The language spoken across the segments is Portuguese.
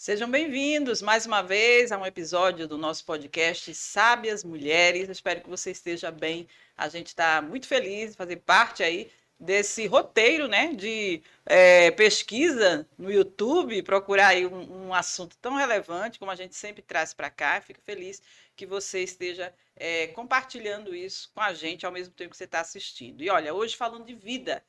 Sejam bem-vindos mais uma vez a um episódio do nosso podcast Sábias Mulheres. Eu espero que você esteja bem. A gente está muito feliz de fazer parte aí desse roteiro, né, de pesquisa no YouTube, procurar aí um assunto tão relevante como a gente sempre traz para cá. Fico feliz que você esteja compartilhando isso com a gente ao mesmo tempo que você está assistindo. E olha, hoje falando de vida,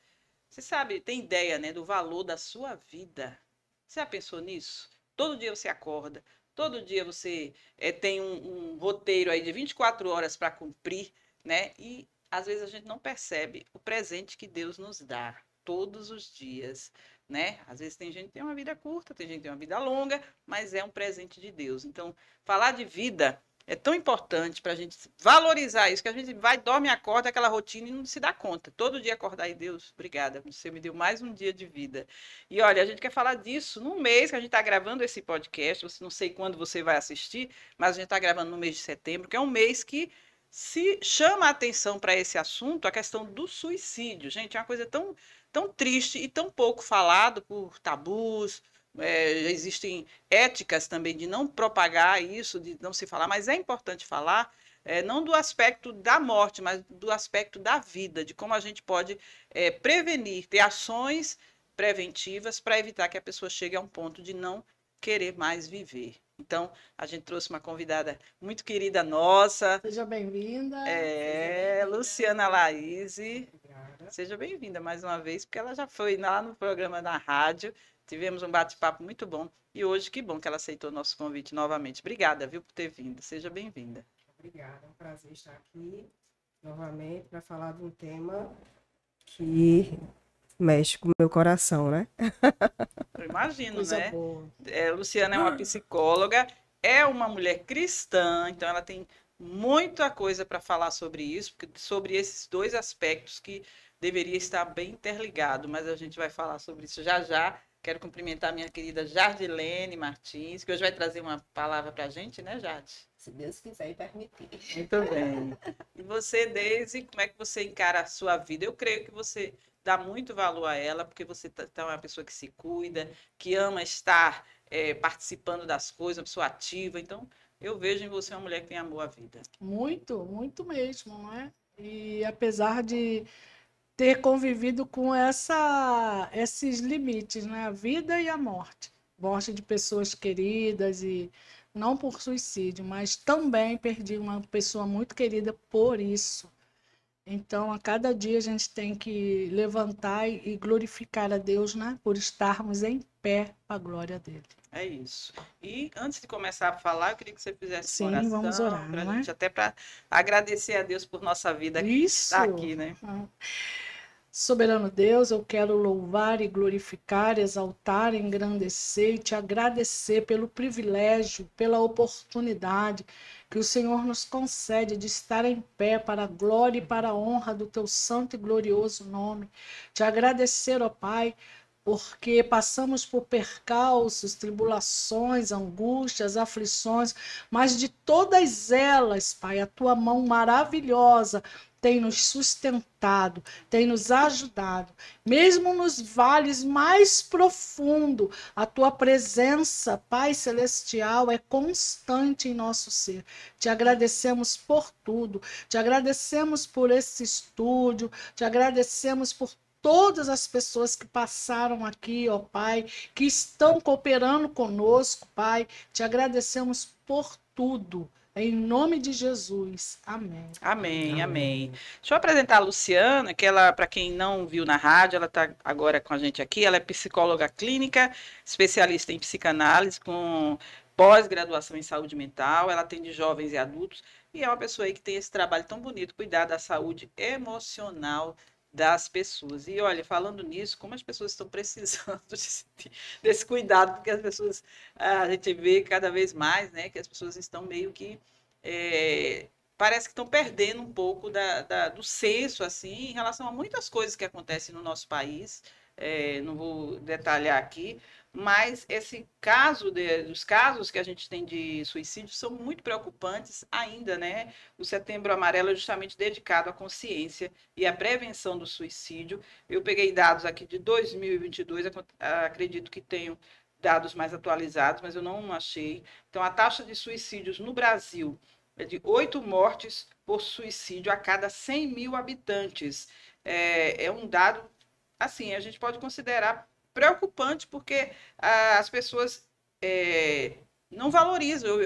você sabe, tem ideia, né, do valor da sua vida? Você já pensou nisso? Todo dia você acorda, todo dia você tem um roteiro aí de 24 horas para cumprir, né? E às vezes a gente não percebe o presente que Deus nos dá todos os dias, né? Às vezes tem gente que tem uma vida curta, tem gente que tem uma vida longa, mas é um presente de Deus. Então, falar de vida é tão importante para a gente valorizar isso, que a gente vai, dorme, acorda, aquela rotina e não se dá conta. Todo dia acordar e Deus, obrigada, você me deu mais um dia de vida. E olha, a gente quer falar disso no mês que a gente está gravando esse podcast. Não sei quando você vai assistir, mas a gente está gravando no mês de setembro, que é um mês que se chama a atenção para esse assunto, a questão do suicídio. Gente, é uma coisa tão triste e tão pouco falado por tabus. Existem éticas também de não propagar isso, de não se falar, mas é importante falar, não do aspecto da morte, mas do aspecto da vida, de como a gente pode prevenir, ter ações preventivas para evitar que a pessoa chegue a um ponto de não querer mais viver. Então, a gente trouxe uma convidada muito querida nossa. Seja bem-vinda. Luciana Laís. Obrigada. Seja bem-vinda mais uma vez, porque ela já foi lá no programa da rádio. Tivemos um bate-papo muito bom. E hoje, que bom que ela aceitou o nosso convite novamente. Obrigada, viu, por ter vindo. Seja bem-vinda. Obrigada, é um prazer estar aqui novamente para falar de um tema que mexe com o meu coração, né? Eu imagino, Coisa né? boa. Luciana é uma psicóloga, é uma mulher cristã, então ela tem muita coisa para falar sobre isso, sobre esses dois aspectos que deveria estar bem interligado, mas a gente vai falar sobre isso já já. Quero cumprimentar minha querida Jardilene Martins, que hoje vai trazer uma palavra para a gente, né, Jade? Se Deus quiser e permitir. Muito bem. E você, Deise, como é que você encara a sua vida? Eu creio que você dá muito valor a ela, porque você é uma pessoa que se cuida, que ama estar participando das coisas, uma pessoa ativa. Então, eu vejo em você uma mulher que tem amor à vida. Muito, muito mesmo, não é? E apesar de ter convivido com esses limites, né? A vida e a morte. Morte de pessoas queridas e não por suicídio, mas também perdi uma pessoa muito querida por isso. Então, a cada dia a gente tem que levantar e glorificar a Deus, né? Por estarmos em pé para a glória dele. É isso. E antes de começar a falar, eu queria que você fizesse uma Sim, oração vamos orar, para a não é? gente, até para agradecer a Deus por nossa vida que está aqui, né? Soberano Deus, eu quero louvar e glorificar, exaltar, engrandecer e te agradecer pelo privilégio, pela oportunidade que o Senhor nos concede de estar em pé para a glória e para a honra do teu santo e glorioso nome. Te agradecer, ó Pai, porque passamos por percalços, tribulações, angústias, aflições, mas de todas elas, Pai, a tua mão maravilhosa tem nos sustentado, tem nos ajudado. Mesmo nos vales mais profundos, a tua presença, Pai Celestial, é constante em nosso ser. Te agradecemos por tudo, te agradecemos por esse estúdio, te agradecemos por todas as pessoas que passaram aqui, ó Pai, que estão cooperando conosco, Pai. Te agradecemos por tudo. Em nome de Jesus. Amém. Amém, amém. Deixa eu apresentar a Luciana, que ela, para quem não viu na rádio, ela está agora com a gente aqui. Ela é psicóloga clínica, especialista em psicanálise, com pós-graduação em saúde mental. Ela atende jovens e adultos e é uma pessoa aí que tem esse trabalho tão bonito, cuidar da saúde emocional das pessoas. E olha, falando nisso, como as pessoas estão precisando desse cuidado, porque as pessoas, a gente vê cada vez mais, né, que as pessoas estão meio que parece que estão perdendo um pouco do senso, assim, em relação a muitas coisas que acontecem no nosso país. Não vou detalhar aqui, mas os casos que a gente tem de suicídio são muito preocupantes ainda, né? O Setembro Amarelo é justamente dedicado à consciência e à prevenção do suicídio. Eu peguei dados aqui de 2022, acredito que tenho dados mais atualizados, mas eu não achei. Então, a taxa de suicídios no Brasil é de 8 mortes por suicídio a cada 100 mil habitantes. É um dado, assim, a gente pode considerar preocupante, porque as pessoas não valorizam.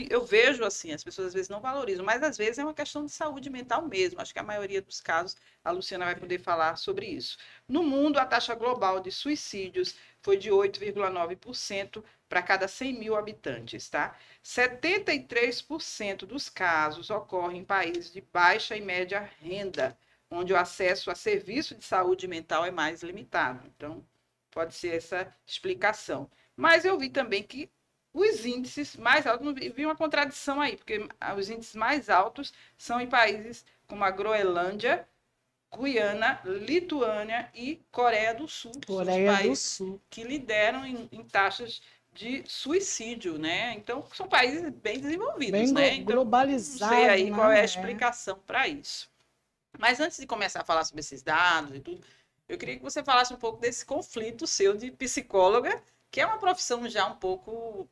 Eu vejo assim, as pessoas às vezes não valorizam, mas às vezes é uma questão de saúde mental mesmo. Acho que a maioria dos casos, a Luciana vai poder falar sobre isso. No mundo, a taxa global de suicídios foi de 8,9% para cada 100 mil habitantes, tá? 73% dos casos ocorrem em países de baixa e média renda, onde o acesso a serviço de saúde mental é mais limitado. Então, pode ser essa explicação. Mas eu vi também que os índices mais altos, vi uma contradição aí, porque os índices mais altos são em países como a Groenlândia, Guiana, Lituânia e Coreia do Sul. Coreia do Sul. Que lideram em taxas de suicídio, né? Então, são países bem desenvolvidos, bem né? Então, globalizados. Não sei aí né? qual é a explicação para isso. Mas antes de começar a falar sobre esses dados e tudo, eu queria que você falasse um pouco desse conflito seu de psicóloga, que é uma profissão já um pouco...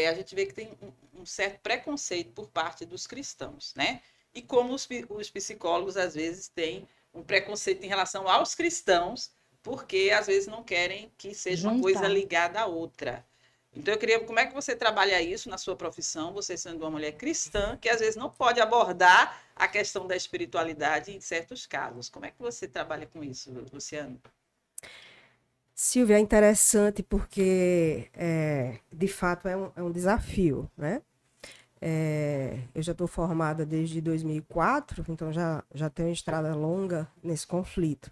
a gente vê que tem um certo preconceito por parte dos cristãos, né? E como os psicólogos, às vezes, têm um preconceito em relação aos cristãos, porque, às vezes, não querem que seja uma coisa ligada à outra. Então, eu queria... Como é que você trabalha isso na sua profissão, você sendo uma mulher cristã, que, às vezes, não pode abordar a questão da espiritualidade em certos casos? Como é que você trabalha com isso, Luciana? Silvia, é interessante porque, de fato, é um desafio, né? Eu já estou formada desde 2004, então já tenho uma estrada longa nesse conflito.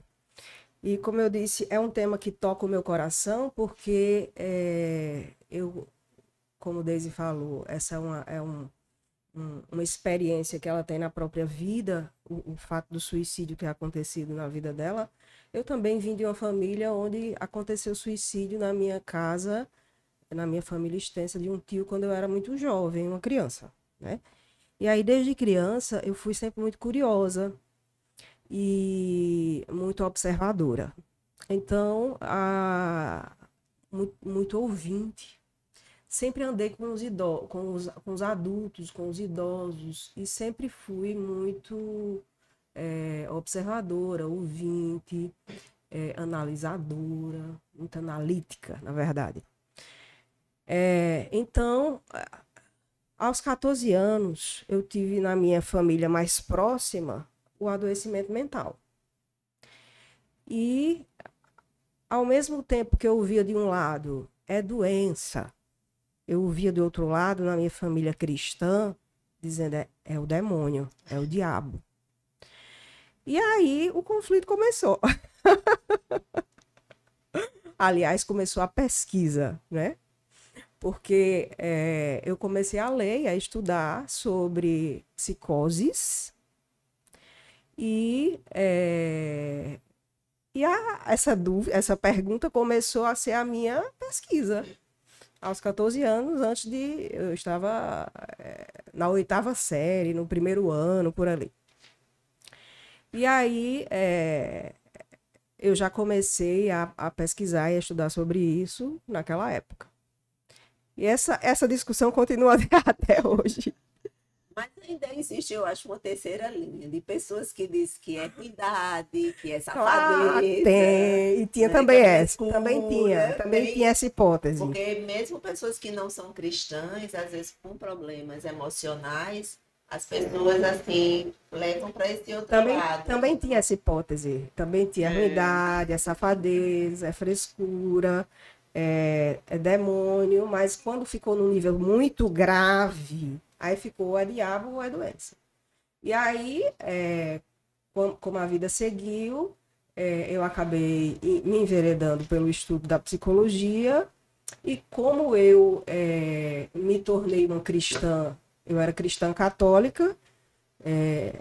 E, como eu disse, é um tema que toca o meu coração, porque como Deise falou, essa é uma experiência que ela tem na própria vida, o fato do suicídio ter acontecido na vida dela. Eu também vim de uma família onde aconteceu suicídio na minha casa, na minha família extensa, de um tio quando eu era muito jovem, uma criança, né? E aí, desde criança, eu fui sempre muito curiosa e muito observadora. Então, muito ouvinte. Sempre andei com os adultos, com os idosos, e sempre fui muito observadora, ouvinte, analisadora, muito analítica, na verdade. Então, aos 14 anos, eu tive na minha família mais próxima o adoecimento mental. E, ao mesmo tempo que eu ouvia de um lado, é doença, eu ouvia do outro lado, na minha família cristã, dizendo, é o demônio, é o diabo. E aí o conflito começou. Aliás, começou a pesquisa, né? Porque eu comecei a ler, a estudar sobre psicoses e essa pergunta começou a ser a minha pesquisa. Aos 14 anos, eu estava na 8ª série, no 1º ano, por ali. E aí, eu já comecei a pesquisar e a estudar sobre isso naquela época. E essa discussão continua até hoje. Mas ainda existe, eu acho, uma terceira linha de pessoas que dizem que é ruindade, que é safadeza. Tem, e tinha, né, também essa. Também tinha essa hipótese. Porque mesmo pessoas que não são cristãs, às vezes com problemas emocionais, as pessoas, assim, levam para esse outro lado. Também tinha essa hipótese. Também tinha ruindade, é safadeza, é frescura, é demônio. Mas quando ficou num nível muito grave, aí ficou é diabo ou é doença. E aí, como a vida seguiu, eu acabei me enveredando pelo estudo da psicologia. E como eu me tornei uma cristã, eu era cristã católica,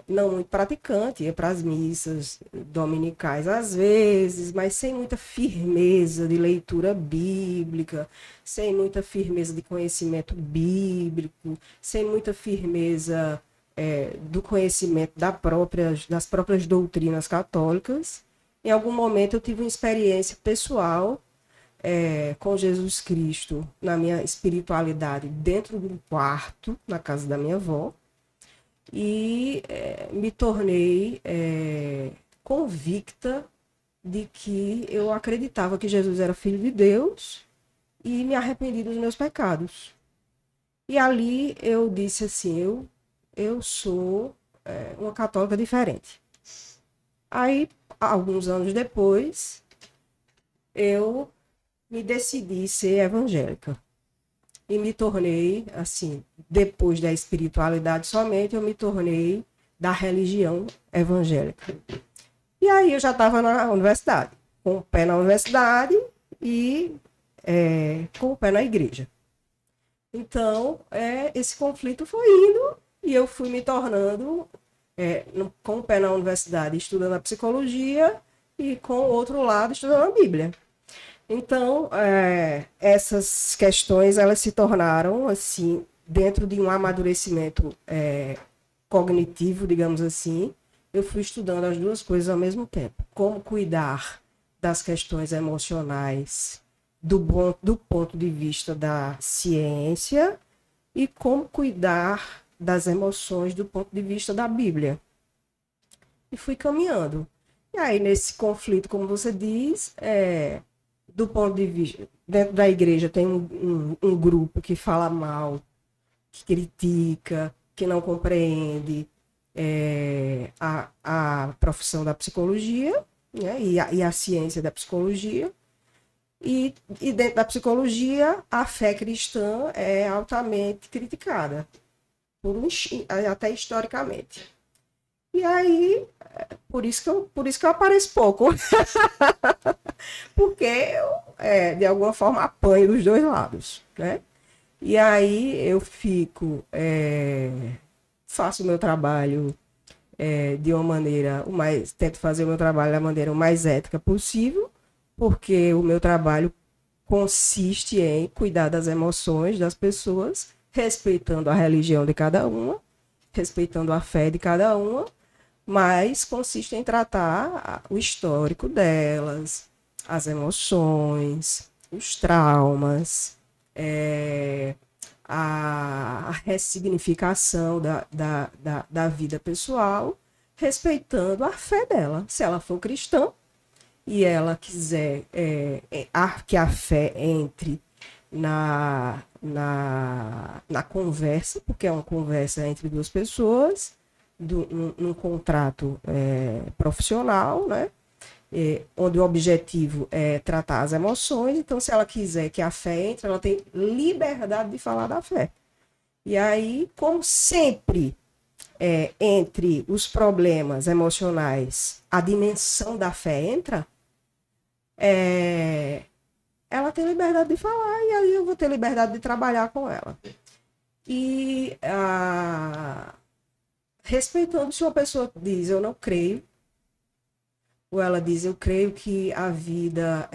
não muito praticante, ia para as missas dominicais às vezes, mas sem muita firmeza de leitura bíblica, sem muita firmeza de conhecimento bíblico, sem muita firmeza do conhecimento das próprias doutrinas católicas. Em algum momento eu tive uma experiência pessoal com Jesus Cristo na minha espiritualidade dentro de um quarto, na casa da minha avó, e me tornei convicta de que eu acreditava que Jesus era filho de Deus e me arrependi dos meus pecados. E ali eu disse assim, eu sou uma católica diferente. Aí, alguns anos depois, eu me decidi ser evangélica. E me tornei, assim, depois da espiritualidade somente, eu me tornei da religião evangélica. E aí eu já estava na universidade, com o pé na universidade e com o pé na igreja. Então, esse conflito foi indo e eu fui me tornando, com o pé na universidade, estudando a psicologia e com o outro lado, estudando a Bíblia. Então, essas questões, elas se tornaram, assim, dentro de um amadurecimento cognitivo, digamos assim, eu fui estudando as duas coisas ao mesmo tempo. Como cuidar das questões emocionais do ponto de vista da ciência e como cuidar das emoções do ponto de vista da Bíblia. E fui caminhando. E aí, nesse conflito, como você diz, do ponto de vista... Dentro da igreja tem um grupo que fala mal, que critica, que não compreende a profissão da psicologia, né, e a ciência da psicologia. E dentro da psicologia, a fé cristã é altamente criticada, até historicamente. E aí, por isso que eu apareço pouco. Porque eu, de alguma forma, apanho dos dois lados, né? E aí eu faço o meu trabalho de uma maneira, tento fazer o meu trabalho da maneira mais ética possível, porque o meu trabalho consiste em cuidar das emoções das pessoas, respeitando a religião de cada uma, respeitando a fé de cada uma, mas consiste em tratar o histórico delas, as emoções, os traumas, a ressignificação da vida pessoal, respeitando a fé dela. Se ela for cristã e ela quiser que a fé entre na conversa, porque é uma conversa entre duas pessoas, num contrato profissional, né? Onde o objetivo é tratar as emoções. Então, se ela quiser que a fé entre, ela tem liberdade de falar da fé. E aí, como sempre, entre os problemas emocionais, a dimensão da fé entra, ela tem liberdade de falar, e aí eu vou ter liberdade de trabalhar com ela. E respeitando, se uma pessoa diz, eu não creio, ou ela diz, eu creio que a vida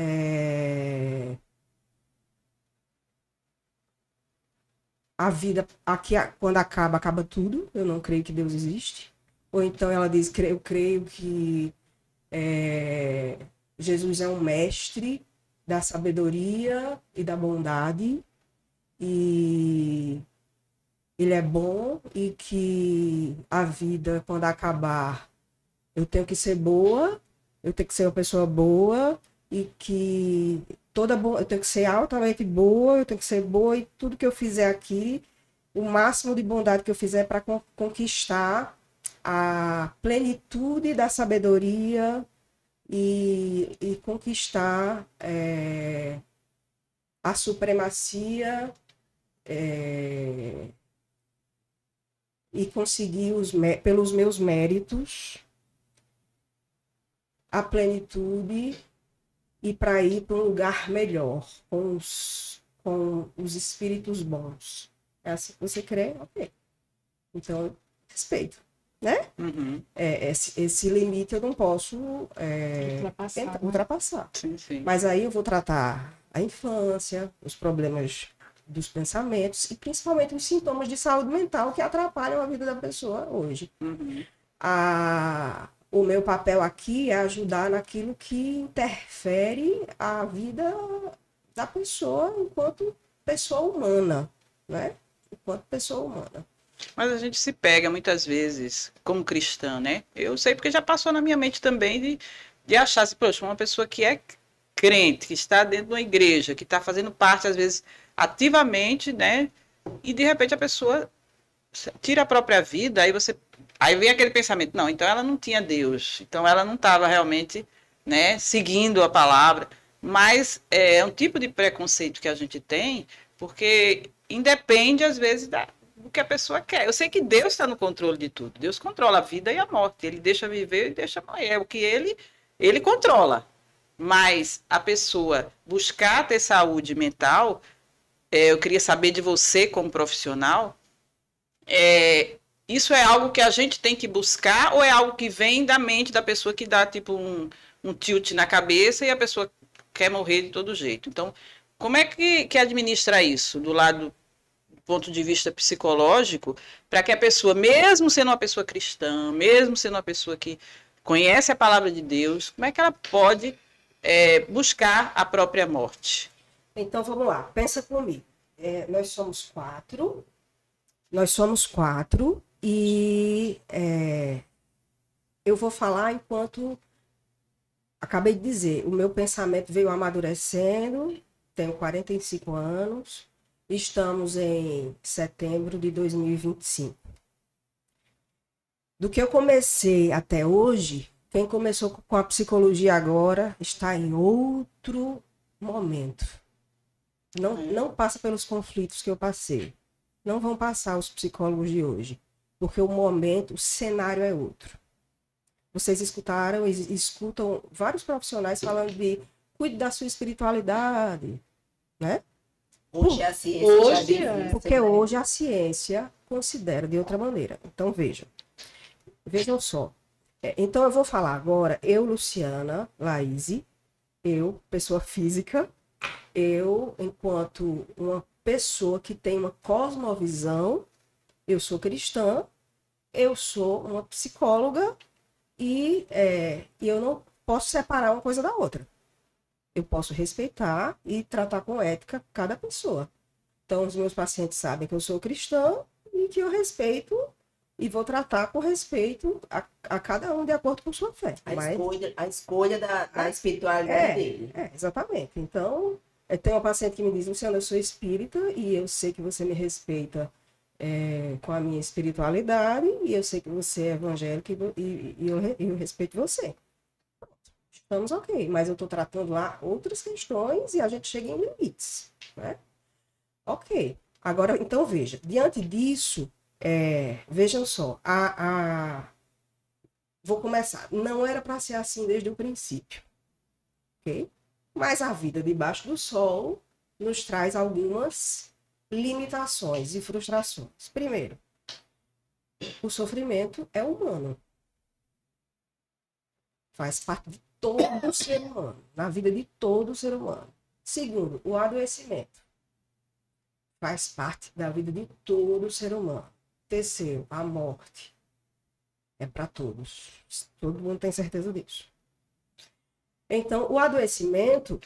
aqui, quando acaba tudo, eu não creio que Deus existe. Ou então ela diz, eu creio que Jesus é um mestre da sabedoria e da bondade, e ele é bom, e que a vida, quando acabar, eu tenho que ser boa, eu tenho que ser uma pessoa boa, e que eu tenho que ser altamente boa, eu tenho que ser boa, e tudo que eu fizer aqui, o máximo de bondade que eu fizer para conquistar a plenitude da sabedoria e conquistar a supremacia e conseguir pelos meus méritos a plenitude, e para ir para um lugar melhor, com os espíritos bons. É assim que você crê? Ok. Então, respeito, né? Uhum. Esse limite eu não posso ultrapassar. Sim, sim. Mas aí eu vou tratar a infância, os problemas dos pensamentos e principalmente os sintomas de saúde mental que atrapalham a vida da pessoa hoje. Uhum. O meu papel aqui é ajudar naquilo que interfere a vida da pessoa enquanto pessoa humana, né? Enquanto pessoa humana. Mas a gente se pega muitas vezes como cristã, né? Eu sei porque já passou na minha mente também de achar assim, poxa, uma pessoa que é crente, que está dentro de uma igreja, que está fazendo parte, às vezes, ativamente, né? E de repente a pessoa tira a própria vida, aí vem aquele pensamento, não, então ela não tinha Deus, então ela não estava realmente, né, seguindo a palavra. Mas é um tipo de preconceito que a gente tem, porque independe, às vezes, do que a pessoa quer. Eu sei que Deus está no controle de tudo. Deus controla a vida e a morte. Ele deixa viver e deixa morrer. É o que ele controla. Mas a pessoa buscar ter saúde mental, eu queria saber de você como profissional, isso é algo que a gente tem que buscar ou é algo que vem da mente da pessoa que dá tipo um tilt na cabeça e a pessoa quer morrer de todo jeito? Então, como é que administra isso do lado do ponto de vista psicológico para que a pessoa, mesmo sendo uma pessoa cristã, mesmo sendo uma pessoa que conhece a palavra de Deus, como é que ela pode buscar a própria morte? Então, vamos lá. Pensa comigo. Nós somos quatro. Nós somos quatro e eu vou falar enquanto acabei de dizer. O meu pensamento veio amadurecendo, tenho 45 anos, estamos em setembro de 2025. Do que eu comecei até hoje, quem começou com a psicologia agora está em outro momento. Não passa pelos conflitos que eu passei. Não vão passar os psicólogos de hoje, porque o momento, o cenário é outro. Vocês escutam vários profissionais falando de cuide da sua espiritualidade, né? Hoje a ciência já diz isso, porque né? hoje a ciência considera de outra maneira. Então vejam só. Então eu vou falar agora, eu, Luciana Laíse, eu, pessoa física, eu, enquanto uma pessoa que tem uma cosmovisão, eu sou cristã, eu sou uma psicóloga e eu não posso separar uma coisa da outra. Eu posso respeitar e tratar com ética cada pessoa. Então, os meus pacientes sabem que eu sou cristã e que eu respeito e vou tratar com respeito a cada um de acordo com sua fé. A escolha da espiritualidade dele. Exatamente. Então, tem uma paciente que me diz, Luciana, eu sou espírita e eu sei que você me respeita com a minha espiritualidade e eu sei que você é evangélico e eu respeito você. Estamos ok, mas eu estou tratando lá outras questões e a gente chega em limites, né? Ok. Agora, então, veja, diante disso, vejam só, vou começar. Não era para ser assim desde o princípio, ok? Mas a vida debaixo do sol nos traz algumas limitações e frustrações. Primeiro, o sofrimento é humano. Faz parte de todo ser humano, na vida de todo ser humano. Segundo, o adoecimento. Faz parte da vida de todo ser humano. Terceiro, a morte. É para todos. Todo mundo tem certeza disso. Então, o adoecimento,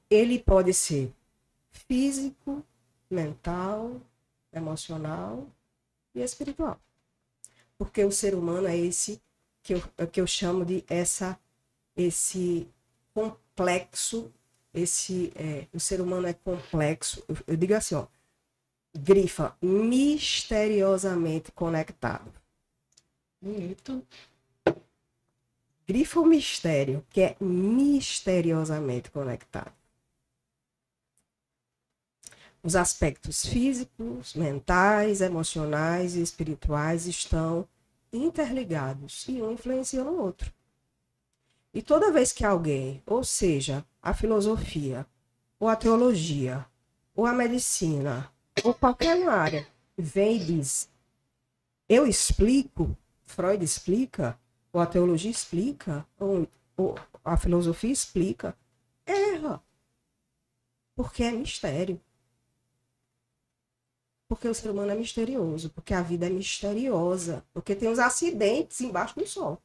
ele pode ser físico, mental, emocional e espiritual. Porque o ser humano é esse que eu chamo de esse complexo, o ser humano é complexo, eu digo assim, ó, grifa, misteriosamente conectado. Bonito. Grifa o mistério, que é misteriosamente conectado. Os aspectos físicos, mentais, emocionais e espirituais estão interligados e um influencia no outro. E toda vez que alguém, ou seja, a filosofia, ou a teologia, ou a medicina, ou qualquer área, vem e diz, eu explico, Freud explica, ou a teologia explica, ou a filosofia explica, erra. Porque é mistério. Porque o ser humano é misterioso, porque a vida é misteriosa, porque tem os acidentes embaixo do sol.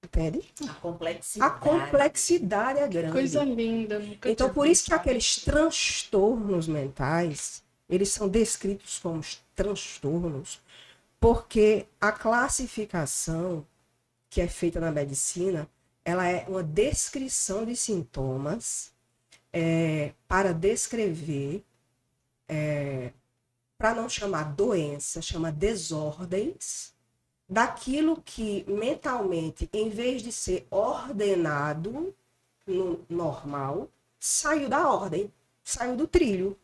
Entende? A A complexidade. complexidade é grande. Coisa linda. Nunca Então, tinha por isso que pensado. aqueles transtornos mentais, eles são descritos como transtornos, porque a classificação que é feita na medicina, ela é uma descrição de sintomas para descrever, para não chamar doença, chama desordens, daquilo que mentalmente, em vez de ser ordenado no normal, saiu da ordem, saiu do trilho.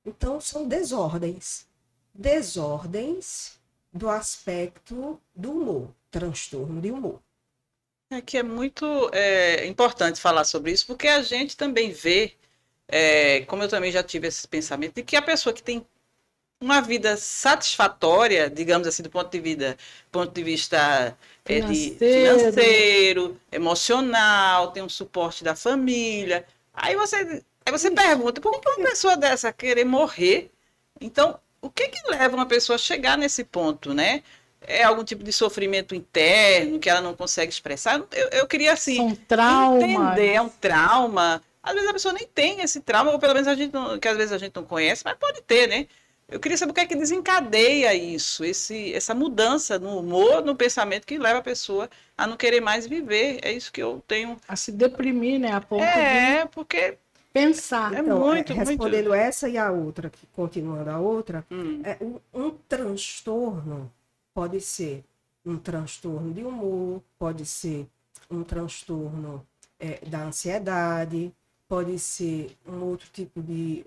Então, são desordens. Desordens do aspecto do humor, transtorno de humor. É que é muito importante falar sobre isso, porque a gente também vê, como eu também já tive esse pensamento, de que a pessoa que tem uma vida satisfatória, digamos assim, do ponto de vista financeiro, emocional, tem um suporte da família. Aí você pergunta, por que uma pessoa dessa querer morrer? Então, o que leva uma pessoa a chegar nesse ponto, né? É algum tipo de sofrimento interno que ela não consegue expressar? Eu queria, assim, São traumas. entender, é um trauma. Às vezes a pessoa nem tem esse trauma, ou pelo menos que às vezes a gente não conhece, mas pode ter, né? Eu queria saber o que é que desencadeia isso, essa mudança no humor, no pensamento que leva a pessoa a não querer mais viver. É isso que eu tenho. A se deprimir, né? A ponto de Porque pensar. Então, muito, respondendo essa e a outra, continuando a outra, Hum. um transtorno pode ser um transtorno de humor, pode ser um transtorno da ansiedade, pode ser um outro tipo de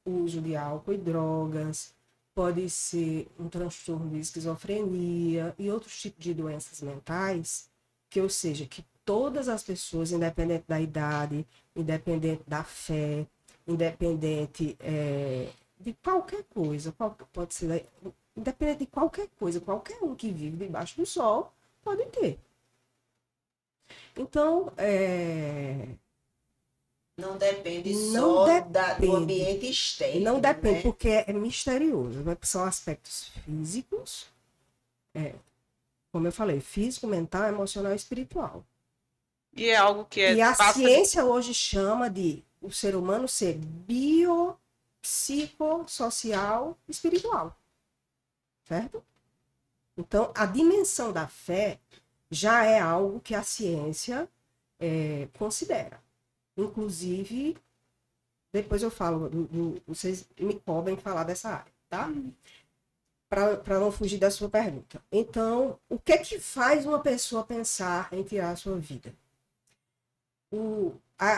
uso de álcool e drogas, pode ser um transtorno de esquizofrenia e outros tipos de doenças mentais, ou seja, que todas as pessoas, independente da idade, independente da fé, independente de qualquer coisa, pode ser, independente de qualquer coisa, qualquer um que vive debaixo do sol pode ter. Então, não depende não só depende. do ambiente externo. Não depende, né? porque é misterioso. São aspectos físicos, como eu falei, físico, mental, emocional e espiritual. E é algo que E a ciência hoje chama de o ser humano ser biopsicossocial espiritual. Certo? Então, a dimensão da fé já é algo que a ciência considera. Inclusive, depois eu falo, vocês me cobrem falar dessa área, tá? Para não fugir da sua pergunta. Então, o que é que faz uma pessoa pensar em tirar a sua vida?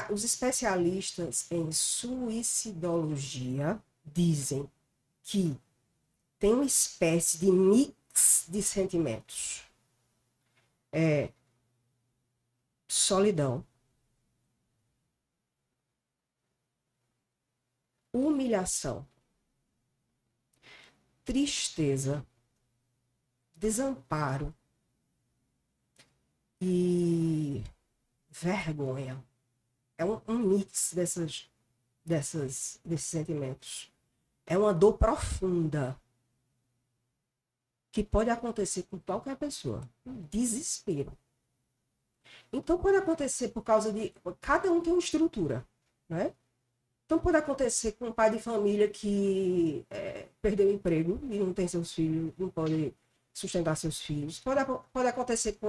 Os especialistas em suicidologia dizem que tem uma espécie de mix de sentimentos. Solidão, humilhação, tristeza, desamparo e vergonha. É um mix desses sentimentos. É uma dor profunda que pode acontecer com qualquer pessoa. Desespero. Então pode acontecer por causa de... Cada um tem uma estrutura, né? Então pode acontecer com um pai de família que perdeu o emprego e não tem seus filhos, não pode sustentar seus filhos. Pode acontecer com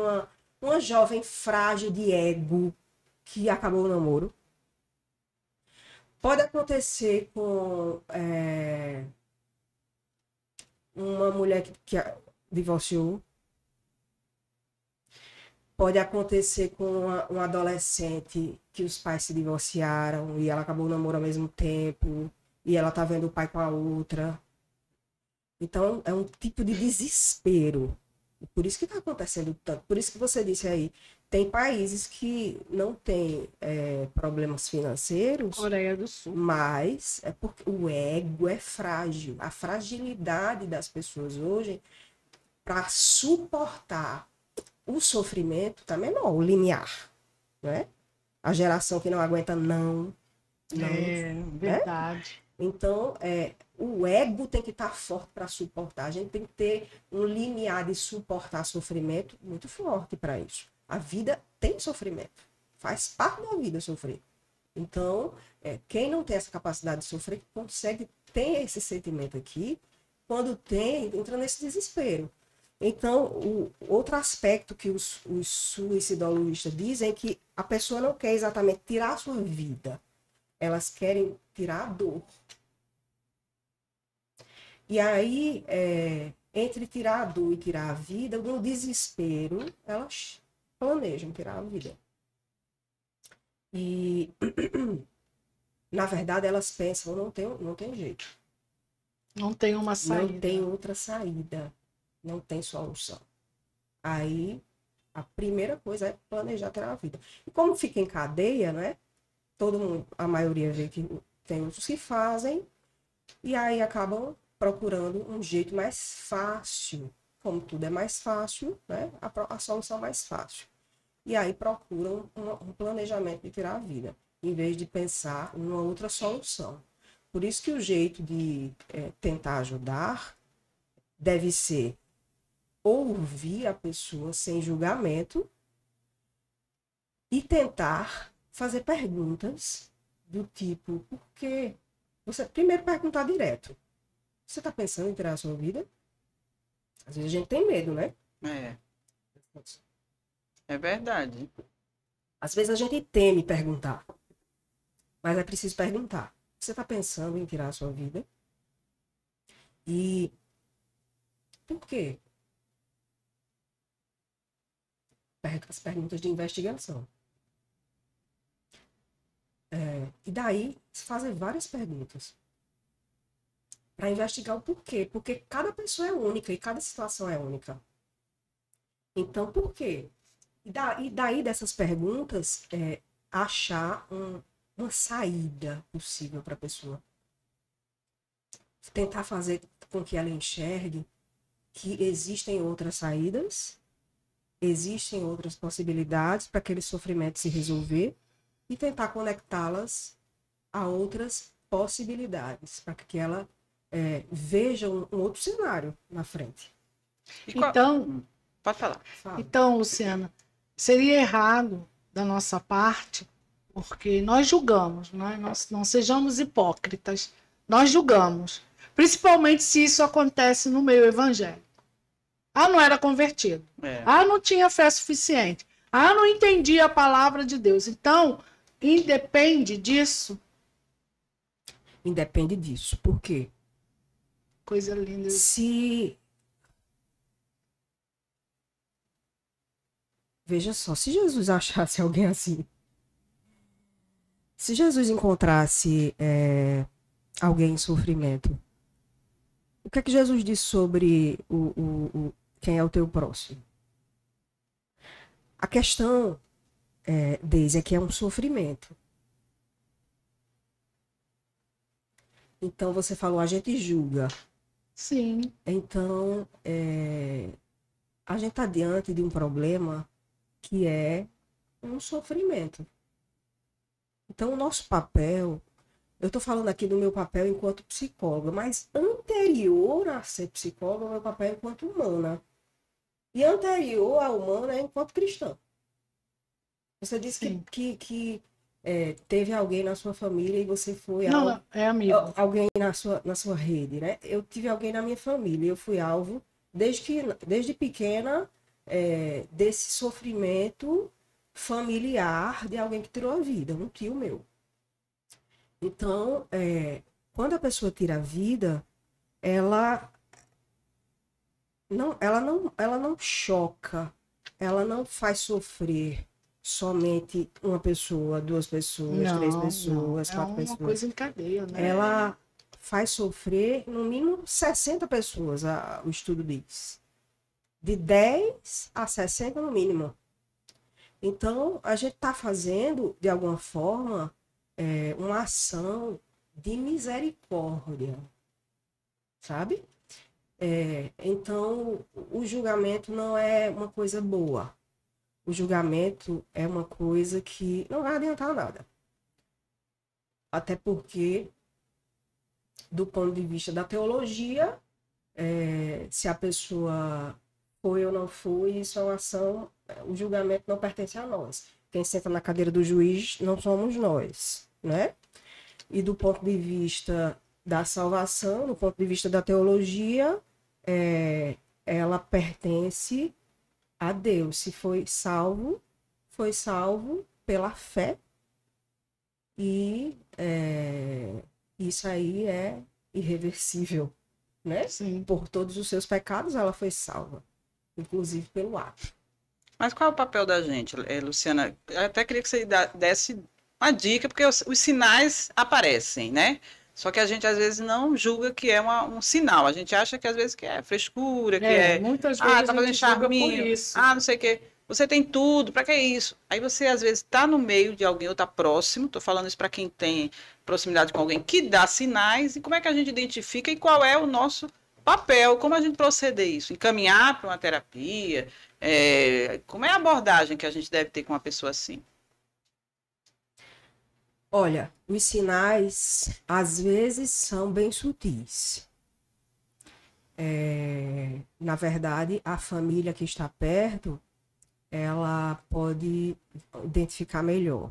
uma jovem frágil de ego que acabou o namoro. Pode acontecer com uma mulher que divorciou. Pode acontecer com um adolescente que os pais se divorciaram e ela acabou o namoro ao mesmo tempo e ela tá vendo o pai com a outra. Então, é um tipo de desespero. Por isso que está acontecendo tanto. Por isso que você disse aí, tem países que não têm problemas financeiros. Coreia do Sul. Mas é porque o ego é frágil. A fragilidade das pessoas hoje para suportar o sofrimento está menor, o limiar. Né? A geração que não aguenta não. Verdade. Então, o ego tem que estar forte para suportar. A gente tem que ter um limiar de suportar sofrimento muito forte para isso. A vida tem sofrimento. Faz parte da vida sofrer. Então, quem não tem essa capacidade de sofrer, consegue ter esse sentimento aqui. Quando tem, entra nesse desespero. Então, o outro aspecto que os suicidologistas dizem é que a pessoa não quer exatamente tirar a sua vida. Elas querem tirar a dor. E aí, entre tirar a dor e tirar a vida, no desespero, elas planejam tirar a vida. E, na verdade, elas pensam, não tem jeito. Não tem uma saída. Não tem outra saída. Não tem solução. Aí, a primeira coisa é planejar tirar a vida. E como fica em cadeia, né? Todo mundo, a maioria vê que tem outros que fazem, e aí acabam procurando um jeito mais fácil. Como tudo é mais fácil, né? A solução mais fácil. E aí procuram um planejamento de tirar a vida, em vez de pensar em uma outra solução. Por isso que o jeito de tentar ajudar deve ser ouvir a pessoa sem julgamento e tentar fazer perguntas do tipo, por quê? Você primeiro perguntar direto. Você está pensando em tirar a sua vida? Às vezes a gente tem medo, né? É verdade. Às vezes a gente teme perguntar. Mas é preciso perguntar. Você está pensando em tirar a sua vida? E por quê? As perguntas de investigação. E daí, fazer várias perguntas. Para investigar o porquê. Porque cada pessoa é única e cada situação é única. Então, por quê? E daí dessas perguntas, achar uma saída possível para a pessoa. Tentar fazer com que ela enxergue que existem outras saídas, existem outras possibilidades para aquele sofrimento se resolver e tentar conectá-las a outras possibilidades, para que ela veja um outro cenário na frente. Então, pode falar. Então, Luciana, seria errado da nossa parte, porque nós julgamos, nós não sejamos hipócritas, nós julgamos, principalmente se isso acontece no meio evangélico. Ah, não era convertido. Ah, não tinha fé suficiente. Ah, não entendia a palavra de Deus. Então, independe disso. Independe disso. Por quê? Coisa linda. Veja só, se Jesus achasse alguém assim, se Jesus encontrasse alguém em sofrimento, o que é que Jesus disse sobre quem é o teu próximo? A questão, Deise, é que é um sofrimento. Então, você falou, a gente julga. Sim. Então, a gente está diante de um problema que é um sofrimento. Então, o nosso papel, eu estou falando aqui do meu papel enquanto psicóloga, mas anterior a ser psicóloga, o meu papel enquanto humana. E anterior à humana é enquanto cristã. Você disse que teve alguém na sua família e você foi Não, é amigo. Alguém na sua rede, né? Eu tive alguém na minha família, eu fui alvo desde pequena desse sofrimento familiar de alguém que tirou a vida, um tio meu. Então, quando a pessoa tira a vida, ela não choca, ela não faz sofrer somente uma pessoa, duas pessoas, três pessoas, quatro pessoas. É uma coisa em cadeia, né? Ela faz sofrer no mínimo 60 pessoas, o estudo diz. De 10 a 60 no mínimo. Então, a gente está fazendo, de alguma forma, uma ação de misericórdia, sabe? Então, o julgamento não é uma coisa boa. O julgamento é uma coisa que não vai adiantar nada. Até porque Do ponto de vista da teologia, se a pessoa foi ou não foi, isso é uma ação, o julgamento não pertence a nós. Quem senta na cadeira do juiz não somos nós, né? E do ponto de vista da salvação, do ponto de vista da teologia, ela pertence a Deus. Se foi salvo pela fé. E isso aí é irreversível, né? Sim. Por todos os seus pecados ela foi salva, inclusive pelo ato. Mas qual é o papel da gente, Luciana? Eu até queria que você desse uma dica, porque os sinais aparecem, né? Só que a gente às vezes não julga que é um sinal. A gente acha que às vezes que é frescura, que muitas vezes tá fazendo charminho, por isso. não sei o quê. Você tem tudo, para que isso? Aí você às vezes está no meio de alguém ou está próximo, estou falando isso para quem tem proximidade com alguém que dá sinais, e como é que a gente identifica e qual é o nosso papel, como a gente proceder isso? Encaminhar para uma terapia? Como é a abordagem que a gente deve ter com uma pessoa assim? Olha, os sinais às vezes são bem sutis. Na verdade, a família que está perto, ela pode identificar melhor.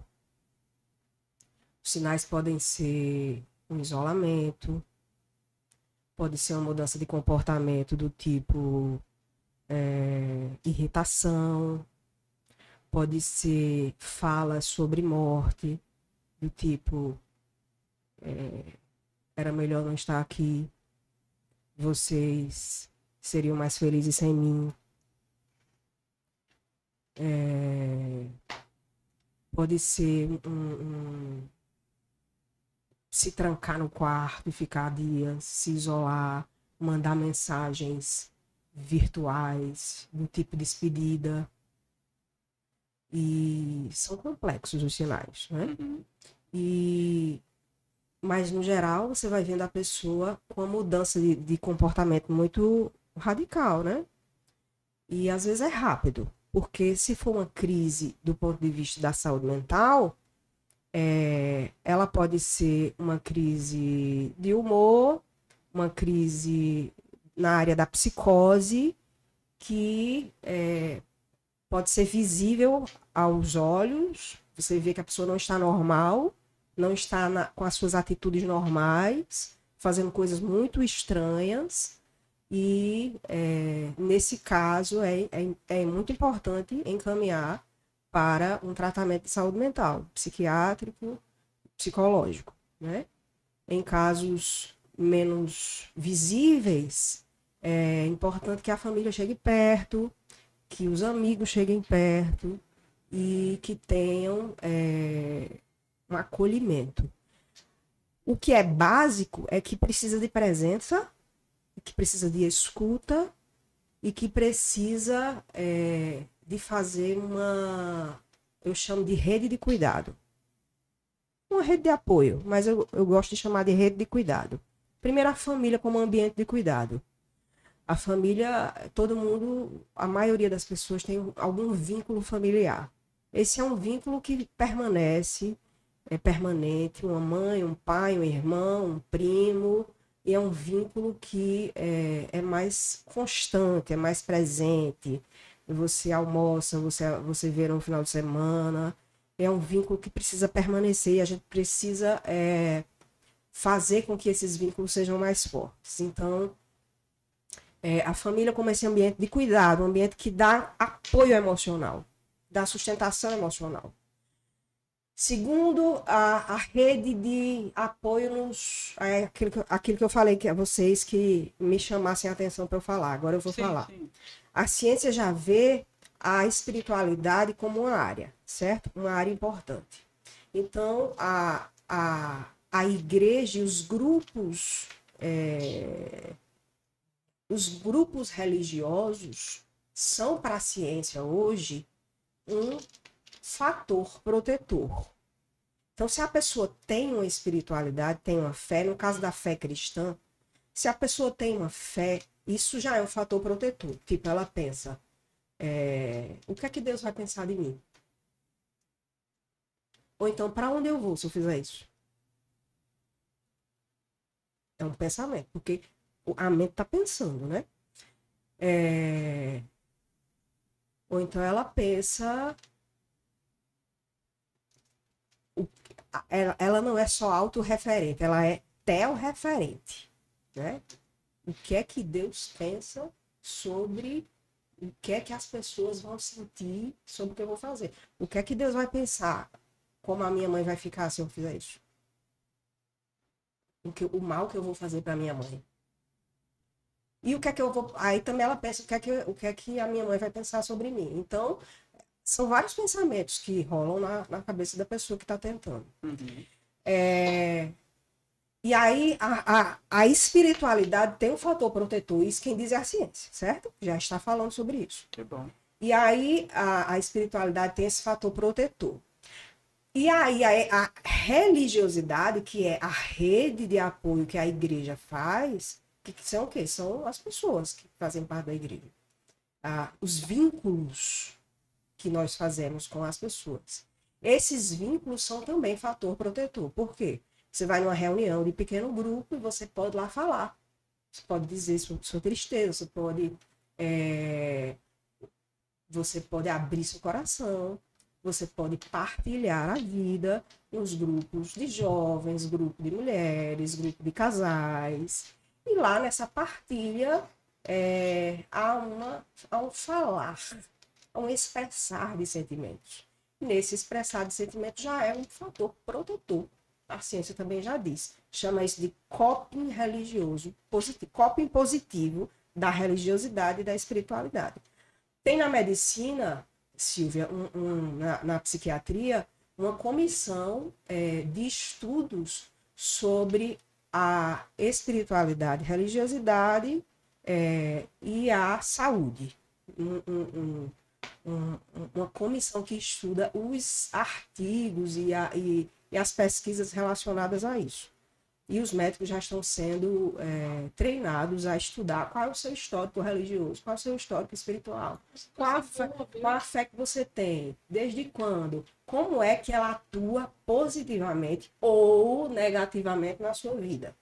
Os sinais podem ser um isolamento, pode ser uma mudança de comportamento do tipo irritação, pode ser fala sobre morte, do tipo era melhor não estar aqui, vocês seriam mais felizes sem mim. Pode ser se trancar no quarto e ficar dias, se isolar, mandar mensagens virtuais, do tipo despedida. E são complexos os sinais, né? Mas, no geral, você vai vendo a pessoa com uma mudança de comportamento muito radical, né? E, às vezes, é rápido. Porque se for uma crise do ponto de vista da saúde mental, ela pode ser uma crise de humor, uma crise na área da psicose, que pode ser visível aos olhos, você vê que a pessoa não está normal, não está com as suas atitudes normais, fazendo coisas muito estranhas, e nesse caso é muito importante encaminhar para um tratamento de saúde mental, psiquiátrico, psicológico, né? Em casos menos visíveis, é importante que a família chegue perto, que os amigos cheguem perto e que tenham um acolhimento. O que é básico é que precisa de presença, que precisa de escuta e que precisa de fazer eu chamo de rede de cuidado. Uma rede de apoio, mas eu gosto de chamar de rede de cuidado. Primeiro, a família como ambiente de cuidado. A família, todo mundo, a maioria das pessoas tem algum vínculo familiar. Esse é um vínculo que permanece, é permanente, uma mãe, um pai, um irmão, um primo, e é um vínculo que é mais constante, é mais presente. Você almoça, você vê no final de semana, é um vínculo que precisa permanecer, e a gente precisa fazer com que esses vínculos sejam mais fortes. Então, a família como esse ambiente de cuidado, um ambiente que dá apoio emocional, dá sustentação emocional. Segundo, a rede de apoio aquilo que eu falei a vocês que me chamassem a atenção para eu falar, agora eu vou falar. Sim. A ciência já vê a espiritualidade como uma área, certo? Uma área importante. Então, a igreja e os grupos religiosos são para a ciência hoje um fator protetor. Então, se a pessoa tem uma espiritualidade, tem uma fé, no caso da fé cristã, se a pessoa tem uma fé, isso já é um fator protetor. Tipo, ela pensa, o que é que Deus vai pensar de mim? Ou então, para onde eu vou se eu fizer isso? um pensamento, porque a mente está pensando, né? Ou então ela pensa... Ela não é só autorreferente, ela é teorreferente, né? O que é que Deus pensa sobre o que é que as pessoas vão sentir sobre o que eu vou fazer? O que é que Deus vai pensar? Como a minha mãe vai ficar se eu fizer isso? O mal que eu vou fazer para minha mãe. E o que é que eu vou... Aí também ela pensa o que é que a minha mãe vai pensar sobre mim. Então, são vários pensamentos que rolam na cabeça da pessoa que está tentando. Uhum. E aí, a espiritualidade tem um fator protetor, isso quem diz é a ciência, certo? Já está falando sobre isso. Que bom. E aí, a espiritualidade tem esse fator protetor. E aí, a religiosidade, que é a rede de apoio que a igreja faz, que são o quê? São as pessoas que fazem parte da igreja. Os vínculos que nós fazemos com as pessoas. Esses vínculos são também fator protetor. Por quê? Você vai numa reunião de pequeno grupo e você pode lá falar. Você pode dizer sua tristeza, você pode abrir seu coração, você pode partilhar a vida nos grupos de jovens, grupo de mulheres, grupo de casais. E lá nessa partilha há um falar, há um expressar de sentimentos. Nesse expressar de sentimentos já é um fator protetor. A ciência também já diz. Chama isso de coping religioso, coping positivo da religiosidade e da espiritualidade. Tem na medicina, Silvia, na psiquiatria, uma comissão de estudos sobre a espiritualidade, religiosidade e a saúde. Uma comissão que estuda os artigos e as pesquisas relacionadas a isso. E os médicos já estão sendo treinados a estudar qual é o seu histórico religioso, qual é o seu histórico espiritual, qual a fé que você tem, desde quando, como é que ela atua positivamente ou negativamente na sua vida,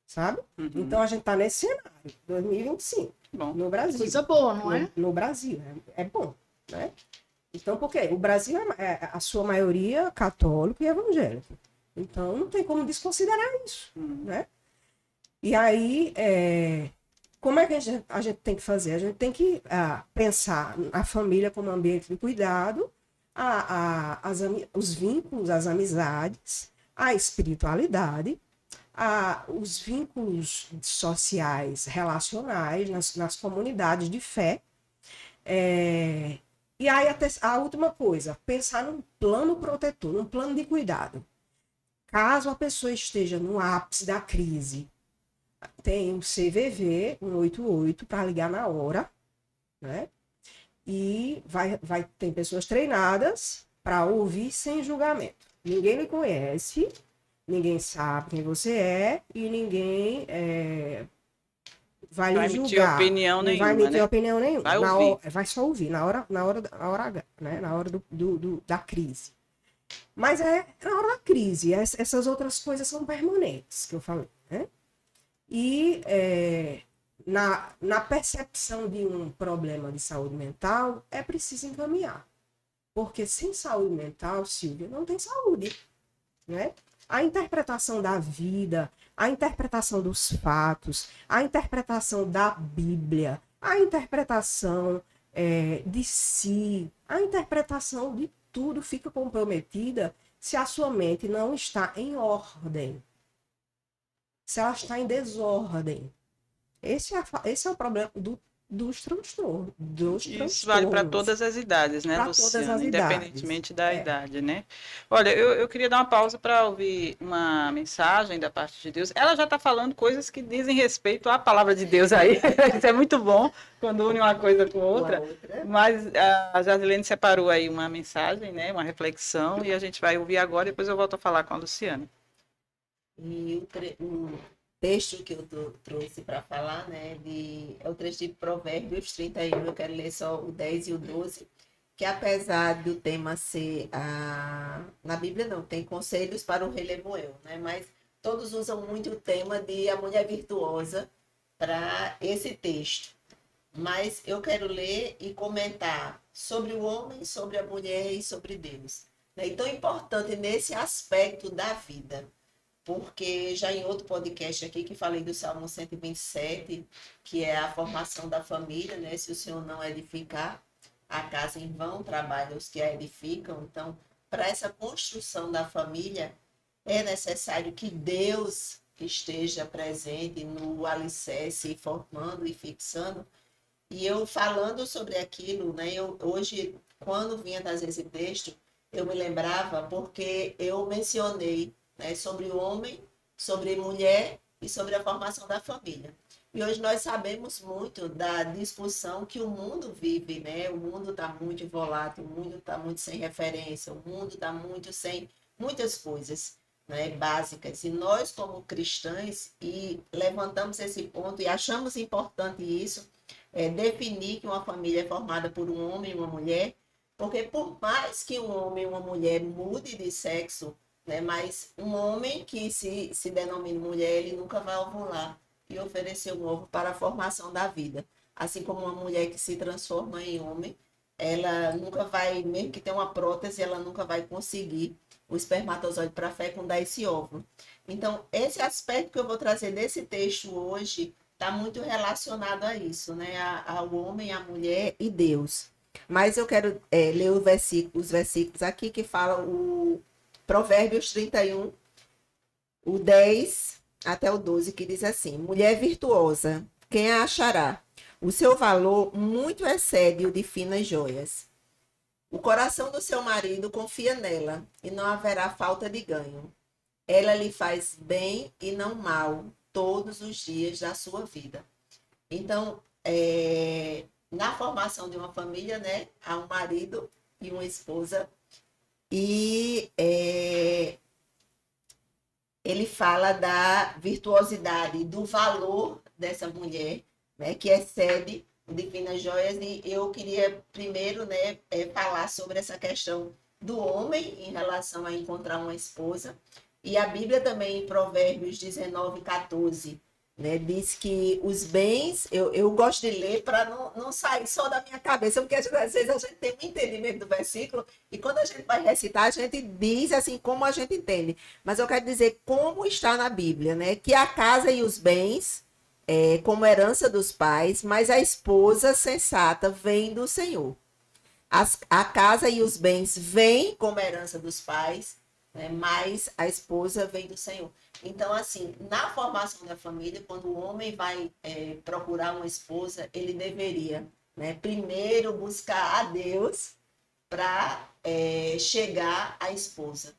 sabe? Uhum. Então a gente está nesse cenário, 2025, Bom. no Brasil. Coisa boa, não é? No Brasil, é bom, né? Então, por quê? O Brasil é a sua maioria católico e evangélico. Então, não tem como desconsiderar isso, né? E aí, como é que a gente tem que fazer? A gente tem que pensar a família como ambiente de cuidado, os vínculos, as amizades, a espiritualidade, os vínculos sociais, relacionais, nas comunidades de fé. E aí, a última coisa, pensar num plano protetor, num plano de cuidado. Caso a pessoa esteja no ápice da crise, tem um CVV, 188, para ligar na hora, né? E tem pessoas treinadas para ouvir sem julgamento. Ninguém lhe conhece, ninguém sabe quem você é e ninguém vai lhe julgar. Opinião não nenhuma, vai emitir né? opinião nenhuma. Vai ouvir. Vai só ouvir, na hora H, né? Na hora da crise. Mas na hora da crise. Essas outras coisas são permanentes, que eu falei, né? E na percepção de um problema de saúde mental, é preciso encaminhar. Porque sem saúde mental, Silvia, não tem saúde, né? A interpretação da vida, a interpretação dos fatos, a interpretação da Bíblia, a interpretação de si, a interpretação de tudo fica comprometida se a sua mente não está em ordem. Se ela está em desordem. Esse é o problema dos transtornos. Isso vale para todas as idades, né, Luciana? Independentemente da idade, né? Olha, eu queria dar uma pausa para ouvir uma mensagem da parte de Deus. Ela já está falando coisas que dizem respeito à palavra de Deus aí. Isso é muito bom quando une uma coisa com outra. Mas a Jasilene separou aí uma mensagem, né, uma reflexão, e a gente vai ouvir agora, depois eu volto a falar com a Luciana. E o texto que eu trouxe para falar, né, é o trecho de Provérbios 31, eu quero ler só o 10 e o 12, que apesar do tema ser, na Bíblia não, tem conselhos para o rei Lemuel, né, mas todos usam muito o tema de a mulher virtuosa para esse texto. Mas eu quero ler e comentar sobre o homem, sobre a mulher e sobre Deus. É tão importante nesse aspecto da vida, porque já em outro podcast aqui que falei do Salmo 127, que é a formação da família, né? Se o Senhor não edificar, a casa em vão trabalham os que a edificam. Então, para essa construção da família, é necessário que Deus esteja presente no alicerce, formando e fixando. E eu falando sobre aquilo, né? Hoje, quando vinha trazer esse texto, eu me lembrava porque eu mencionei, né, sobre o homem, sobre mulher e sobre a formação da família. E hoje nós sabemos muito da discussão que o mundo vive, né? O mundo está muito volátil, o mundo está muito sem referência, o mundo está muito sem muitas coisas, né, básicas. E nós, como cristãs, e levantamos esse ponto e achamos importante isso, definir que uma família é formada por um homem e uma mulher, porque por mais que um homem e uma mulher mude de sexo, né, mas um homem que se denomina mulher, ele nunca vai ovular e oferecer um ovo para a formação da vida. Assim como uma mulher que se transforma em homem, ela nunca vai, mesmo que tenha uma prótese, ela nunca vai conseguir o espermatozoide para fecundar esse óvulo. Então, esse aspecto que eu vou trazer desse texto hoje está muito relacionado a isso, né? Ao homem, à mulher e Deus. Mas eu quero ler os versículos aqui que falam o Provérbios 31, o 10 até o 12, que diz assim: mulher virtuosa, quem a achará? O seu valor muito excede o de finas joias. O coração do seu marido confia nela, e não haverá falta de ganho. Ela lhe faz bem e não mal todos os dias da sua vida. Então, na formação de uma família, né, há um marido e uma esposa, e ele fala da virtuosidade, do valor dessa mulher, né, que excede o de finas joias. E eu queria primeiro, né, falar sobre essa questão do homem em relação a encontrar uma esposa. E a Bíblia também, em Provérbios 19, 14, né, diz que os bens, eu gosto de ler para não sair só da minha cabeça, porque às vezes a gente tem um entendimento do versículo, e quando a gente vai recitar, a gente diz assim como a gente entende. Mas eu quero dizer como está na Bíblia, né? Que a casa e os bens, como herança dos pais, mas a esposa sensata vem do Senhor. A casa e os bens vêm como herança dos pais, né, mas a esposa vem do Senhor. Então, assim, na formação da família, quando o homem vai procurar uma esposa, ele deveria, né, primeiro buscar a Deus para chegar à esposa.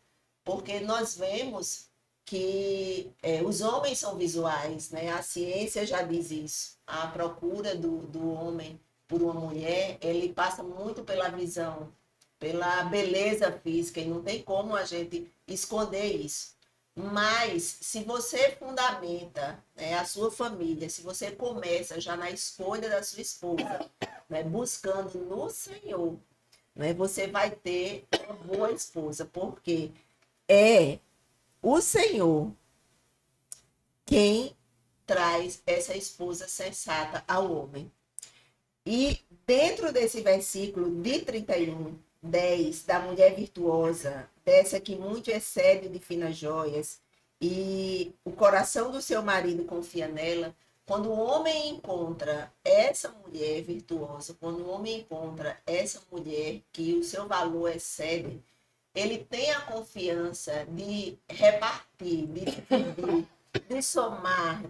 Porque nós vemos que os homens são visuais, né? A ciência já diz isso. A procura do homem por uma mulher, ele passa muito pela visão, pela beleza física, e não tem como a gente esconder isso. Mas, se você fundamenta, né, a sua família, se você começa já na escolha da sua esposa, né, buscando no Senhor, né, você vai ter uma boa esposa, porque é o Senhor quem traz essa esposa sensata ao homem. E dentro desse versículo de 31, 10, da mulher virtuosa, dessa que muito excede de finas joias, e o coração do seu marido confia nela, quando o homem encontra essa mulher virtuosa, quando o homem encontra essa mulher que o seu valor excede, ele tem a confiança de repartir, de dividir, de somar,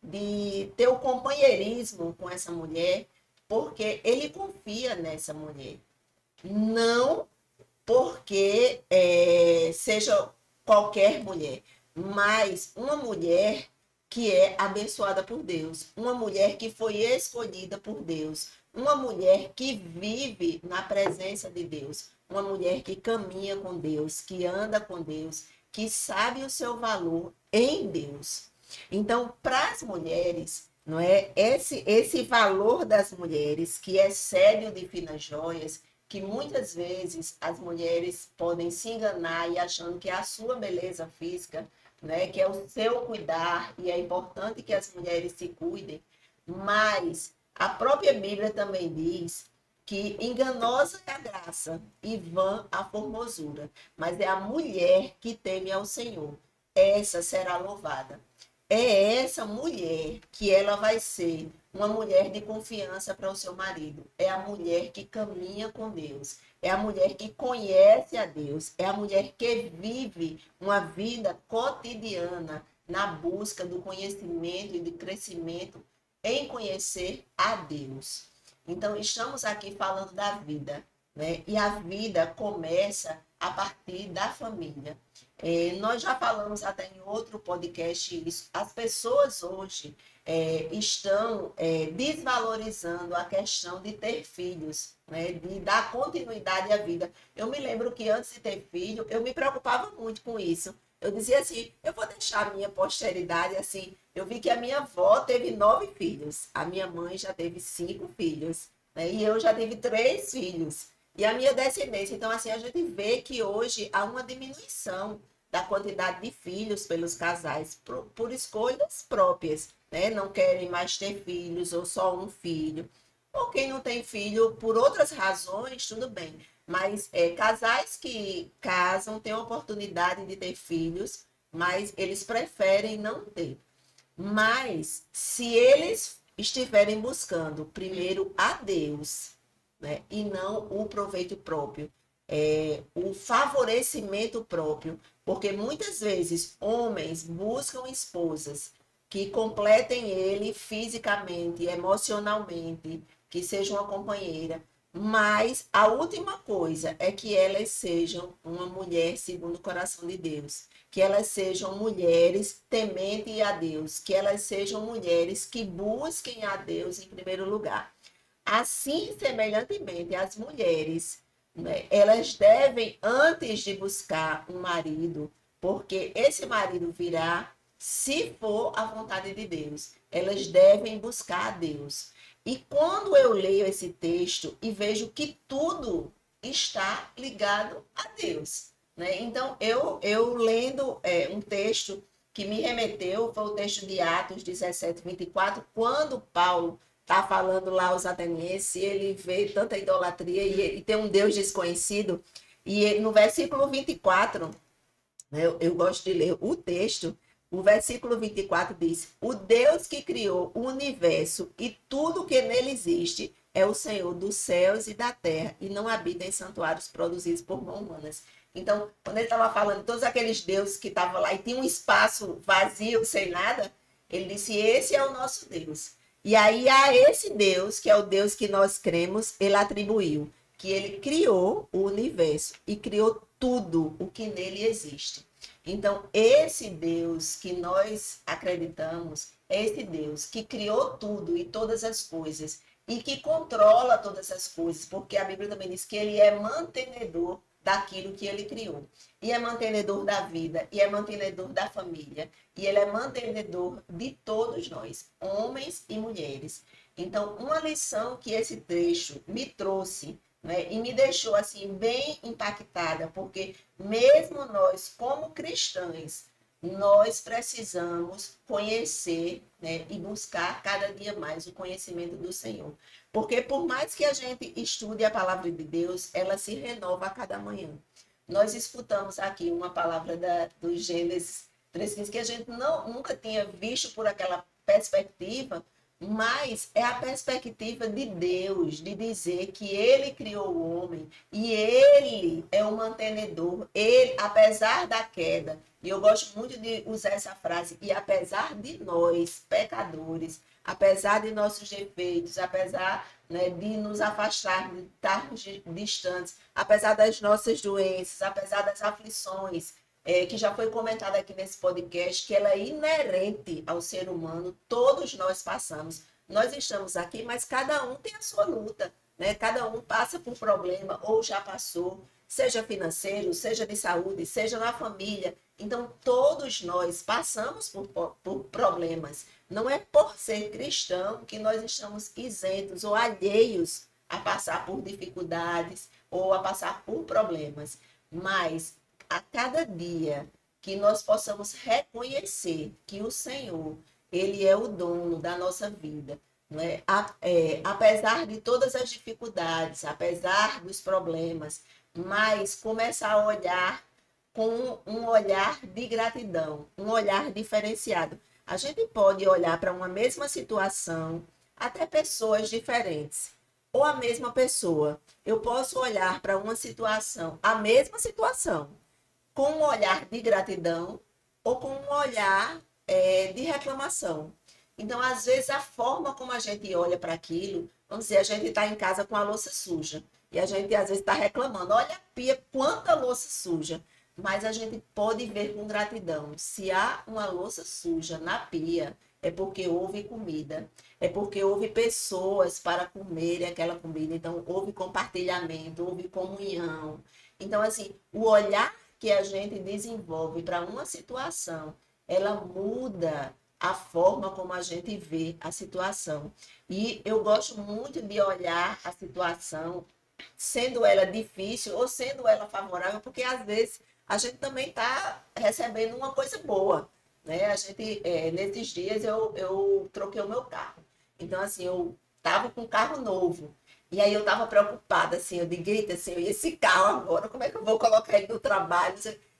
de ter o companheirismo com essa mulher, porque ele confia nessa mulher. Não porque seja qualquer mulher, mas uma mulher que é abençoada por Deus, uma mulher que foi escolhida por Deus, uma mulher que vive na presença de Deus, uma mulher que caminha com Deus, que anda com Deus, que sabe o seu valor em Deus. Então, para as mulheres, não é esse valor das mulheres que excede o de finas joias, que muitas vezes as mulheres podem se enganar e achando que a sua beleza física né, que é o seu cuidar, e é importante que as mulheres se cuidem, mas a própria Bíblia também diz que enganosa é a graça e vã a formosura, mas é a mulher que teme ao Senhor, essa será louvada. É essa mulher que ela vai ser uma mulher de confiança para o seu marido. É a mulher que caminha com Deus. É a mulher que conhece a Deus. É a mulher que vive uma vida cotidiana na busca do conhecimento e de crescimento em conhecer a Deus. Então, estamos aqui falando da vida, né? E a vida começa a partir da família. Nós já falamos até em outro podcast isso. As pessoas hoje estão desvalorizando a questão de ter filhos, né? De dar continuidade à vida. Eu me lembro que antes de ter filho, eu me preocupava muito com isso. Eu dizia assim, eu vou deixar a minha posteridade assim. Eu vi que a minha avó teve 9 filhos, a minha mãe já teve 5 filhos, né? E eu já tive 3 filhos. E a minha descendência. Então, assim, a gente vê que hoje há uma diminuição da quantidade de filhos pelos casais por escolhas próprias, né? Não querem mais ter filhos ou só um filho. Ou quem não tem filho por outras razões, tudo bem. Mas casais que casam têm a oportunidade de ter filhos, mas eles preferem não ter. Mas se eles estiverem buscando primeiro a Deus, né, e não o proveito próprio, o favorecimento próprio, porque muitas vezes homens buscam esposas que completem ele fisicamente, emocionalmente, que sejam uma companheira, mas a última coisa é que elas sejam uma mulher segundo o coração de Deus, que elas sejam mulheres tementes a Deus, que elas sejam mulheres que busquem a Deus em primeiro lugar. Assim, semelhantemente, as mulheres, né, elas devem, antes de buscar um marido, porque esse marido virá se for a vontade de Deus, elas devem buscar a Deus. E quando eu leio esse texto e vejo que tudo está ligado a Deus, né? Então, eu lendo um texto que me remeteu, foi o texto de Atos 17, 24, quando Paulo está falando lá aos atenienses, ele vê tanta idolatria e tem um Deus desconhecido. E no versículo 24, né, eu gosto de ler o texto, o versículo 24 diz: o Deus que criou o universo e tudo que nele existe é o Senhor dos céus e da terra e não habita em santuários produzidos por mãos humanas. Então, quando ele estava falando de todos aqueles deuses que estavam lá e tinha um espaço vazio, sem nada, ele disse: esse é o nosso Deus. E aí a esse Deus, que é o Deus que nós cremos, ele atribuiu que ele criou o universo e criou tudo o que nele existe. Então, esse Deus que nós acreditamos é esse Deus que criou tudo e todas as coisas e que controla todas as coisas, porque a Bíblia também diz que ele é mantenedor daquilo que ele criou. E é mantenedor da vida, e é mantenedor da família, e ele é mantenedor de todos nós, homens e mulheres. Então, uma lição que esse trecho me trouxe, né, e me deixou assim bem impactada, porque mesmo nós, como cristãs, nós precisamos conhecer, né, e buscar cada dia mais o conhecimento do Senhor. Porque por mais que a gente estude a palavra de Deus, ela se renova a cada manhã. Nós escutamos aqui uma palavra do Gênesis 3:15 que a gente nunca tinha visto por aquela perspectiva, mas é a perspectiva de Deus, de dizer que ele criou o homem e ele é o mantenedor. Ele, apesar da queda, e eu gosto muito de usar essa frase, e apesar de nós, pecadores, apesar de nossos defeitos, apesar, né, de nos afastar, de estarmos distantes, apesar das nossas doenças, apesar das aflições, que já foi comentado aqui nesse podcast, que ela é inerente ao ser humano, todos nós passamos. Nós estamos aqui, mas cada um tem a sua luta, né? Cada um passa por problema ou já passou, seja financeiro, seja de saúde, seja na família. Então, todos nós passamos por problemas. Não é por ser cristão que nós estamos isentos ou alheios a passar por dificuldades ou a passar por problemas. Mas a cada dia que nós possamos reconhecer que o Senhor, Ele é o dono da nossa vida. Não é? Apesar de todas as dificuldades, apesar dos problemas, mas começar a olhar com um olhar de gratidão, um olhar diferenciado. A gente pode olhar para uma mesma situação, até pessoas diferentes, ou a mesma pessoa. Eu posso olhar para uma situação, a mesma situação, com um olhar de gratidão ou com um olhar de reclamação. Então, às vezes, a forma como a gente olha para aquilo, vamos dizer, a gente está em casa com a louça suja, e a gente, às vezes, está reclamando, olha a pia, quanta louça suja. Mas a gente pode ver com gratidão. Se há uma louça suja na pia, é porque houve comida. É porque houve pessoas para comerem aquela comida. Então, houve compartilhamento, houve comunhão. Então, assim, o olhar que a gente desenvolve para uma situação, ela muda a forma como a gente vê a situação. E eu gosto muito de olhar a situação, sendo ela difícil ou sendo ela favorável, porque às vezes a gente também está recebendo uma coisa boa, né? A gente, nesses dias eu troquei o meu carro. Então, assim, eu estava com um carro novo. E aí eu estava preocupada, assim, eu digo, eita, assim, e esse carro agora, como é que eu vou colocar ele no trabalho?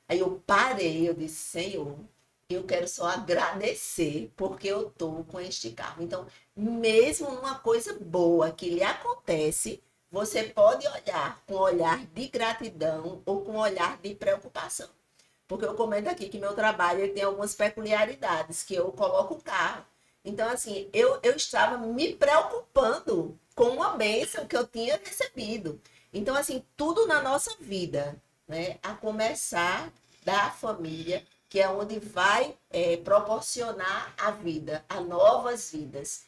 Aí eu parei, eu disse, Senhor, eu quero só agradecer porque eu estou com este carro. Então, mesmo numa coisa boa que lhe acontece, você pode olhar com um olhar de gratidão ou com um olhar de preocupação. Porque eu comento aqui que meu trabalho ele tem algumas peculiaridades, que eu coloco o carro. Então, assim, eu estava me preocupando com uma bênção que eu tinha recebido. Então, assim, tudo na nossa vida, né? A começar da família, que é onde vai proporcionar a vida, a novas vidas.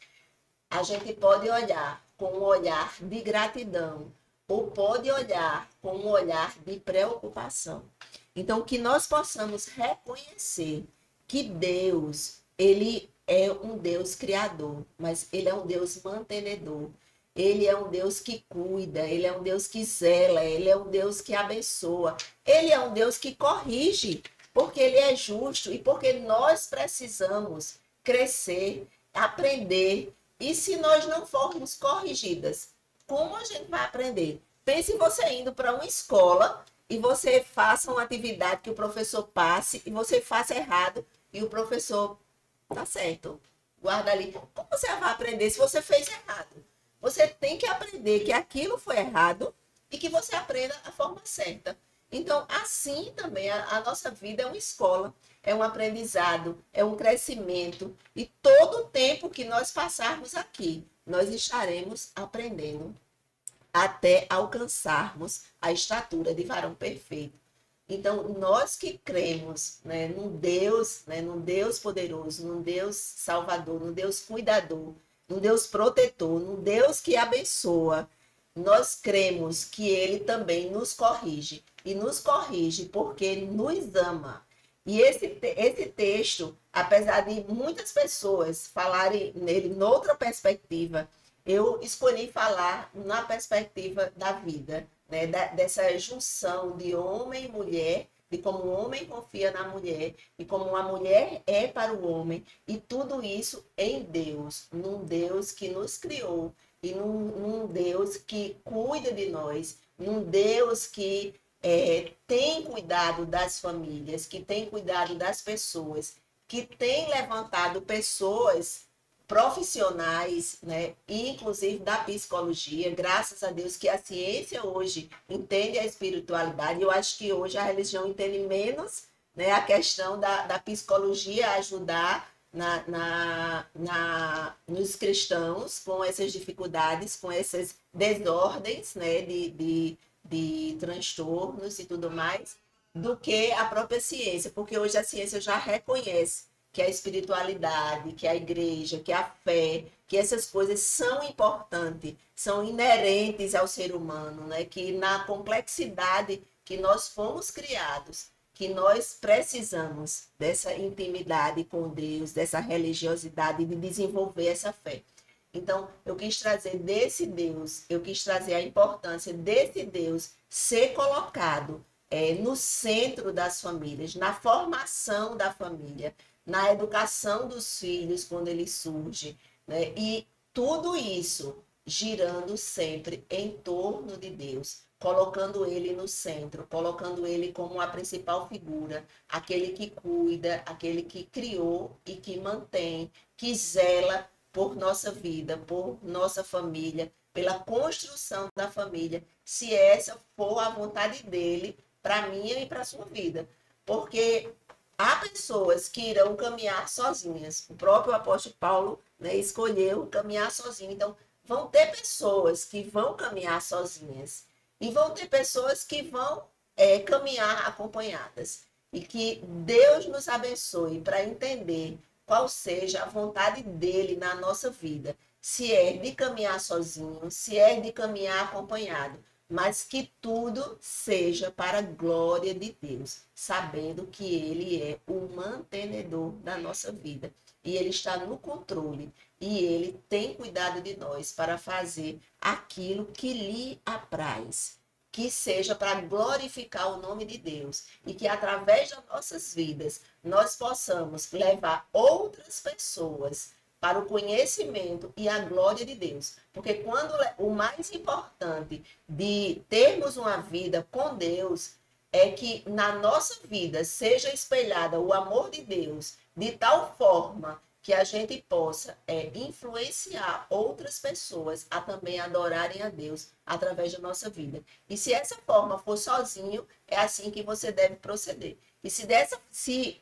A gente pode olhar com um olhar de gratidão ou pode olhar com um olhar de preocupação. Então, que nós possamos reconhecer que Deus, Ele é um Deus criador, mas Ele é um Deus mantenedor. Ele é um Deus que cuida, Ele é um Deus que zela, Ele é um Deus que abençoa. Ele é um Deus que corrige, porque Ele é justo e porque nós precisamos crescer, aprender. E se nós não formos corrigidas, como a gente vai aprender? Pense você indo para uma escola e você faça uma atividade que o professor passe e você faça errado e o professor tá certo, guarda ali. Como você vai aprender se você fez errado? Você tem que aprender que aquilo foi errado e que você aprenda a forma certa. Então, assim também, a nossa vida é uma escola, é um aprendizado, é um crescimento. E todo o tempo que nós passarmos aqui, nós estaremos aprendendo até alcançarmos a estatura de varão perfeito. Então, nós que cremos, né, num Deus poderoso, num Deus salvador, num Deus cuidador, num Deus protetor, num Deus que abençoa, nós cremos que Ele também nos corrige. E nos corrige porque Ele nos ama. E esse texto, apesar de muitas pessoas falarem nele noutra perspectiva, eu escolhi falar na perspectiva da vida, né? Dessa junção de homem e mulher, de como o homem confia na mulher e como a mulher é para o homem, e tudo isso em Deus, num Deus que nos criou, e num Deus que cuida de nós, num Deus que tem cuidado das famílias, que tem cuidado das pessoas, que tem levantado pessoas profissionais, né, e inclusive da psicologia, graças a Deus que a ciência hoje entende a espiritualidade. Eu acho que hoje a religião entende menos, né, a questão da psicologia ajudar nos cristãos com essas dificuldades, com essas desordens, né, de transtornos e tudo mais, do que a própria ciência, porque hoje a ciência já reconhece que a espiritualidade, que a igreja, que a fé, que essas coisas são importantes, são inerentes ao ser humano, né? Que na complexidade que nós fomos criados, que nós precisamos dessa intimidade com Deus, dessa religiosidade, de desenvolver essa fé. Então, eu quis trazer desse Deus, eu quis trazer a importância desse Deus ser colocado no centro das famílias, na formação da família, na educação dos filhos quando ele surge, né? E tudo isso girando sempre em torno de Deus, colocando ele no centro, colocando ele como a principal figura, aquele que cuida, aquele que criou e que mantém, que zela por nossa vida, por nossa família, pela construção da família, se essa for a vontade dele para a minha e para a sua vida. Porque há pessoas que irão caminhar sozinhas. O próprio apóstolo Paulo, né, escolheu caminhar sozinho. Então, vão ter pessoas que vão caminhar sozinhas e vão ter pessoas que vão caminhar acompanhadas. E que Deus nos abençoe para entender qual seja a vontade dele na nossa vida. Se é de caminhar sozinho, se é de caminhar acompanhado, mas que tudo seja para a glória de Deus, sabendo que ele é o mantenedor da nossa vida. E ele está no controle, e ele tem cuidado de nós para fazer aquilo que lhe apraz. Que seja para glorificar o nome de Deus e que através das nossas vidas nós possamos levar outras pessoas para o conhecimento e a glória de Deus. Porque quando o mais importante de termos uma vida com Deus é que na nossa vida seja espelhada o amor de Deus de tal forma que a gente possa influenciar outras pessoas a também adorarem a Deus através da nossa vida. E se essa forma for sozinho, é assim que você deve proceder. E se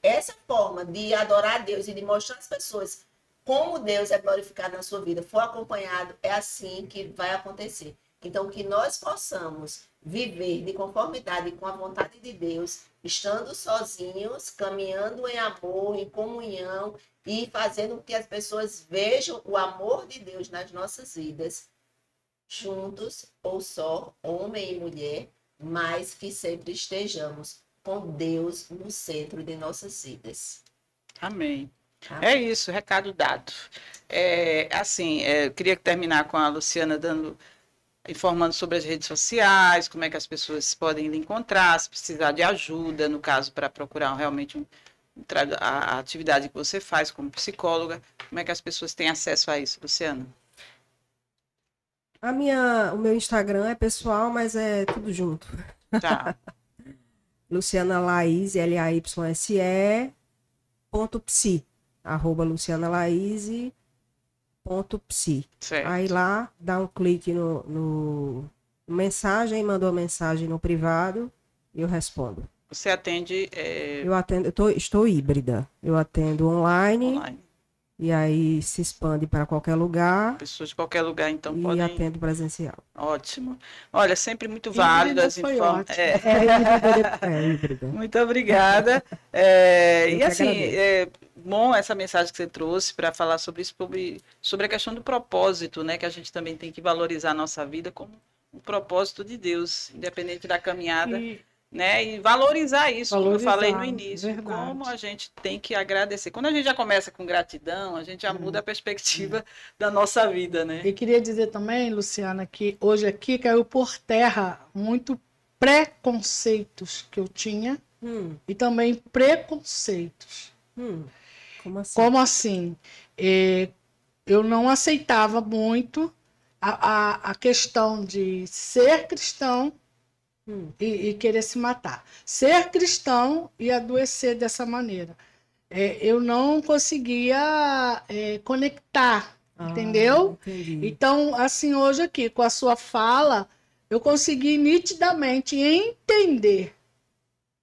essa forma de adorar a Deus e de mostrar às pessoas como Deus é glorificado na sua vida for acompanhado, é assim que vai acontecer. Então, que nós possamos viver de conformidade com a vontade de Deus, estando sozinhos, caminhando em amor, em comunhão e fazendo com que as pessoas vejam o amor de Deus nas nossas vidas, juntos ou só, homem e mulher, mas que sempre estejamos com Deus no centro de nossas vidas. Amém. Amém. É isso, recado dado. Eu queria terminar com a Luciana informando sobre as redes sociais, como é que as pessoas podem lhe encontrar, se precisar de ajuda, no caso, para procurar realmente a atividade que você faz como psicóloga, como é que as pessoas têm acesso a isso, Luciana? O meu Instagram é pessoal, mas é tudo junto. Tá. Luciana Laíse, LAYSE, .psi, @lucianalaíse.psi. Certo. Aí lá, dá um clique no mensagem, mandou uma mensagem no privado e eu respondo. Você atende Eu atendo, estou híbrida. Eu atendo online. E aí se expande para qualquer lugar. Pessoas de qualquer lugar, então, e podem... atendo presencial. Ótimo. Olha, sempre muito válido as informações. Híbrida. Muito obrigada. E assim, bom essa mensagem que você trouxe para falar sobre isso, sobre a questão do propósito, né? Que a gente também tem que valorizar a nossa vida como um propósito de Deus, independente da caminhada. Né? E valorizar isso, como eu falei no início, verdade. como a gente tem que agradecer. Quando a gente já começa com gratidão, a gente já muda a perspectiva da nossa vida, né? E queria dizer também, Luciana, que hoje aqui caiu por terra muito preconceitos que eu tinha e também preconceitos. Como assim? Como assim? Eu não aceitava muito a questão de ser cristão e querer se matar. Ser cristão e adoecer dessa maneira. Eu não conseguia conectar, entendeu? Entendi. Então, assim, hoje aqui, com a sua fala, eu consegui nitidamente entender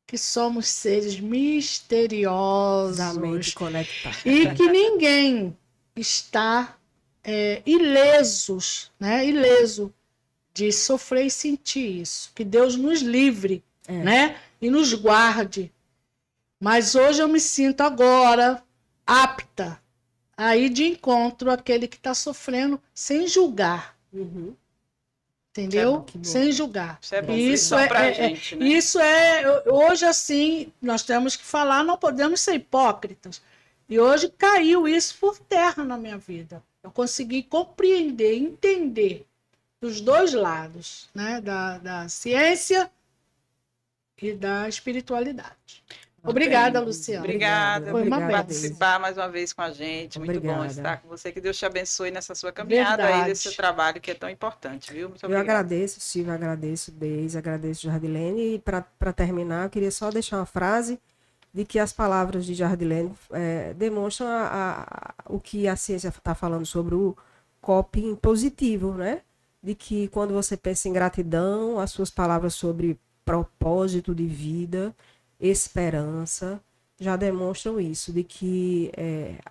que somos seres misteriosos conectados. e que ninguém está ileso de sofrer e sentir isso. Que Deus nos livre, né? E nos guarde. Mas hoje eu me sinto agora apta a ir de encontro àquele que está sofrendo sem julgar. Entendeu? Sem julgar. Isso é bom. Isso pra gente, né? Isso hoje, assim, nós temos que falar, não podemos ser hipócritas. E hoje caiu isso por terra na minha vida. Eu consegui compreender, entender dos dois lados, né? Da ciência e da espiritualidade. Obrigada, Luciana. Obrigada Foi uma por bênção. participar mais uma vez com a gente. Muito bom Obrigada. estar com você. Que Deus te abençoe nessa sua caminhada aí, Verdade. desse seu trabalho que é tão importante, viu? Muito Eu obrigada. agradeço, Silvia, agradeço, Deise, agradeço, Jardilene. E para terminar, eu queria só deixar uma frase de que as palavras de Jardilene demonstram o que a ciência está falando sobre o coping positivo, né? De que quando você pensa em gratidão, as suas palavras sobre propósito de vida, esperança, já demonstram isso, de que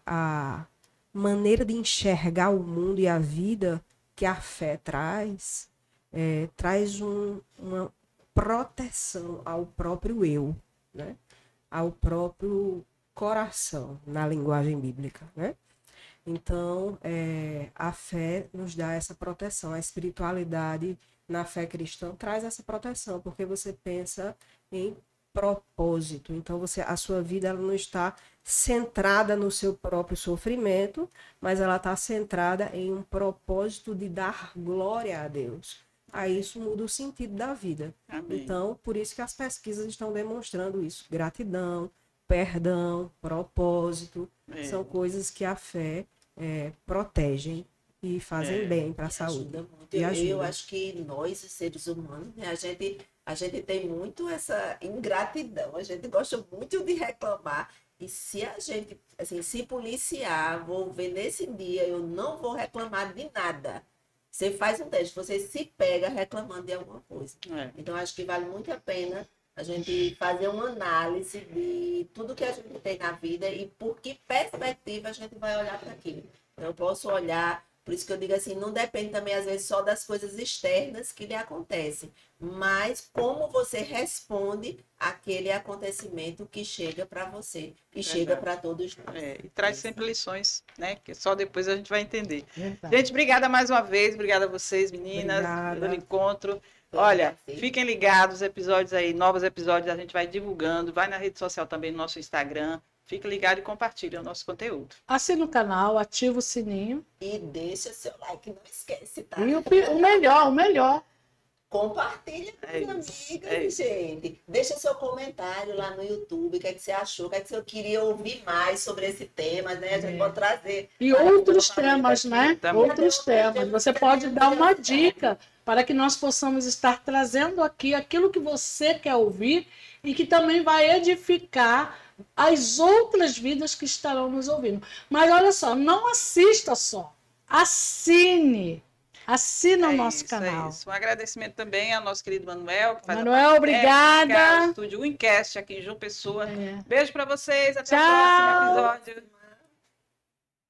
a maneira de enxergar o mundo e a vida que a fé traz, traz uma proteção ao próprio eu, né? Ao próprio coração, na linguagem bíblica, né? Então, a fé nos dá essa proteção, a espiritualidade na fé cristã traz essa proteção, porque você pensa em propósito. Então, a sua vida ela não está centrada no seu próprio sofrimento, mas ela está centrada em um propósito de dar glória a Deus. Aí isso muda o sentido da vida. Amém. Então, por isso que as pesquisas estão demonstrando isso. Gratidão, perdão, propósito, são coisas que a fé protegem e fazem bem para a saúde. Ajuda muito. E ajuda. Eu acho que nós, seres humanos, né, a gente tem muito essa ingratidão, a gente gosta muito de reclamar. E se a gente assim, se policiar, vou ver nesse dia, eu não vou reclamar de nada. Você faz um teste, você se pega reclamando de alguma coisa. Então, acho que vale muito a pena a gente fazer uma análise de tudo que a gente tem na vida e por que perspectiva a gente vai olhar para aquilo. Eu posso olhar, por isso que eu digo assim, não depende também às vezes só das coisas externas que lhe acontecem, mas como você responde àquele acontecimento que chega para você e chega para todos nós. E traz sempre lições, né? Que só depois a gente vai entender. Verdade. Gente, obrigada mais uma vez, obrigada a vocês, meninas, Obrigada. pelo encontro. Foi Olha, um prazer. fiquem ligados, episódios aí, novos episódios a gente vai divulgando, vai na rede social também, no nosso Instagram. Fique ligado e compartilhe o nosso conteúdo. Assina o canal, ativa o sininho. E deixa seu like, não esquece, tá? E o melhor. Compartilha com É os isso, amigos, gente. Deixa seu comentário lá no YouTube, o que é que você achou, o que é que você queria ouvir mais sobre esse tema, né? A gente pode trazer. E Olha, outros como eu falei temas, aqui, né? também. Outros temas. Você pode dar uma dica para que nós possamos estar trazendo aqui aquilo que você quer ouvir e que também vai edificar as outras vidas que estarão nos ouvindo. Mas olha só, não assista só. Assine. Assina o nosso canal. É isso. Um agradecimento também ao nosso querido Manuel. Que faz a Manuel, parte obrigada. técnica do estúdio Wincast aqui em João Pessoa. Beijo para vocês. Até Tchau. o próximo episódio.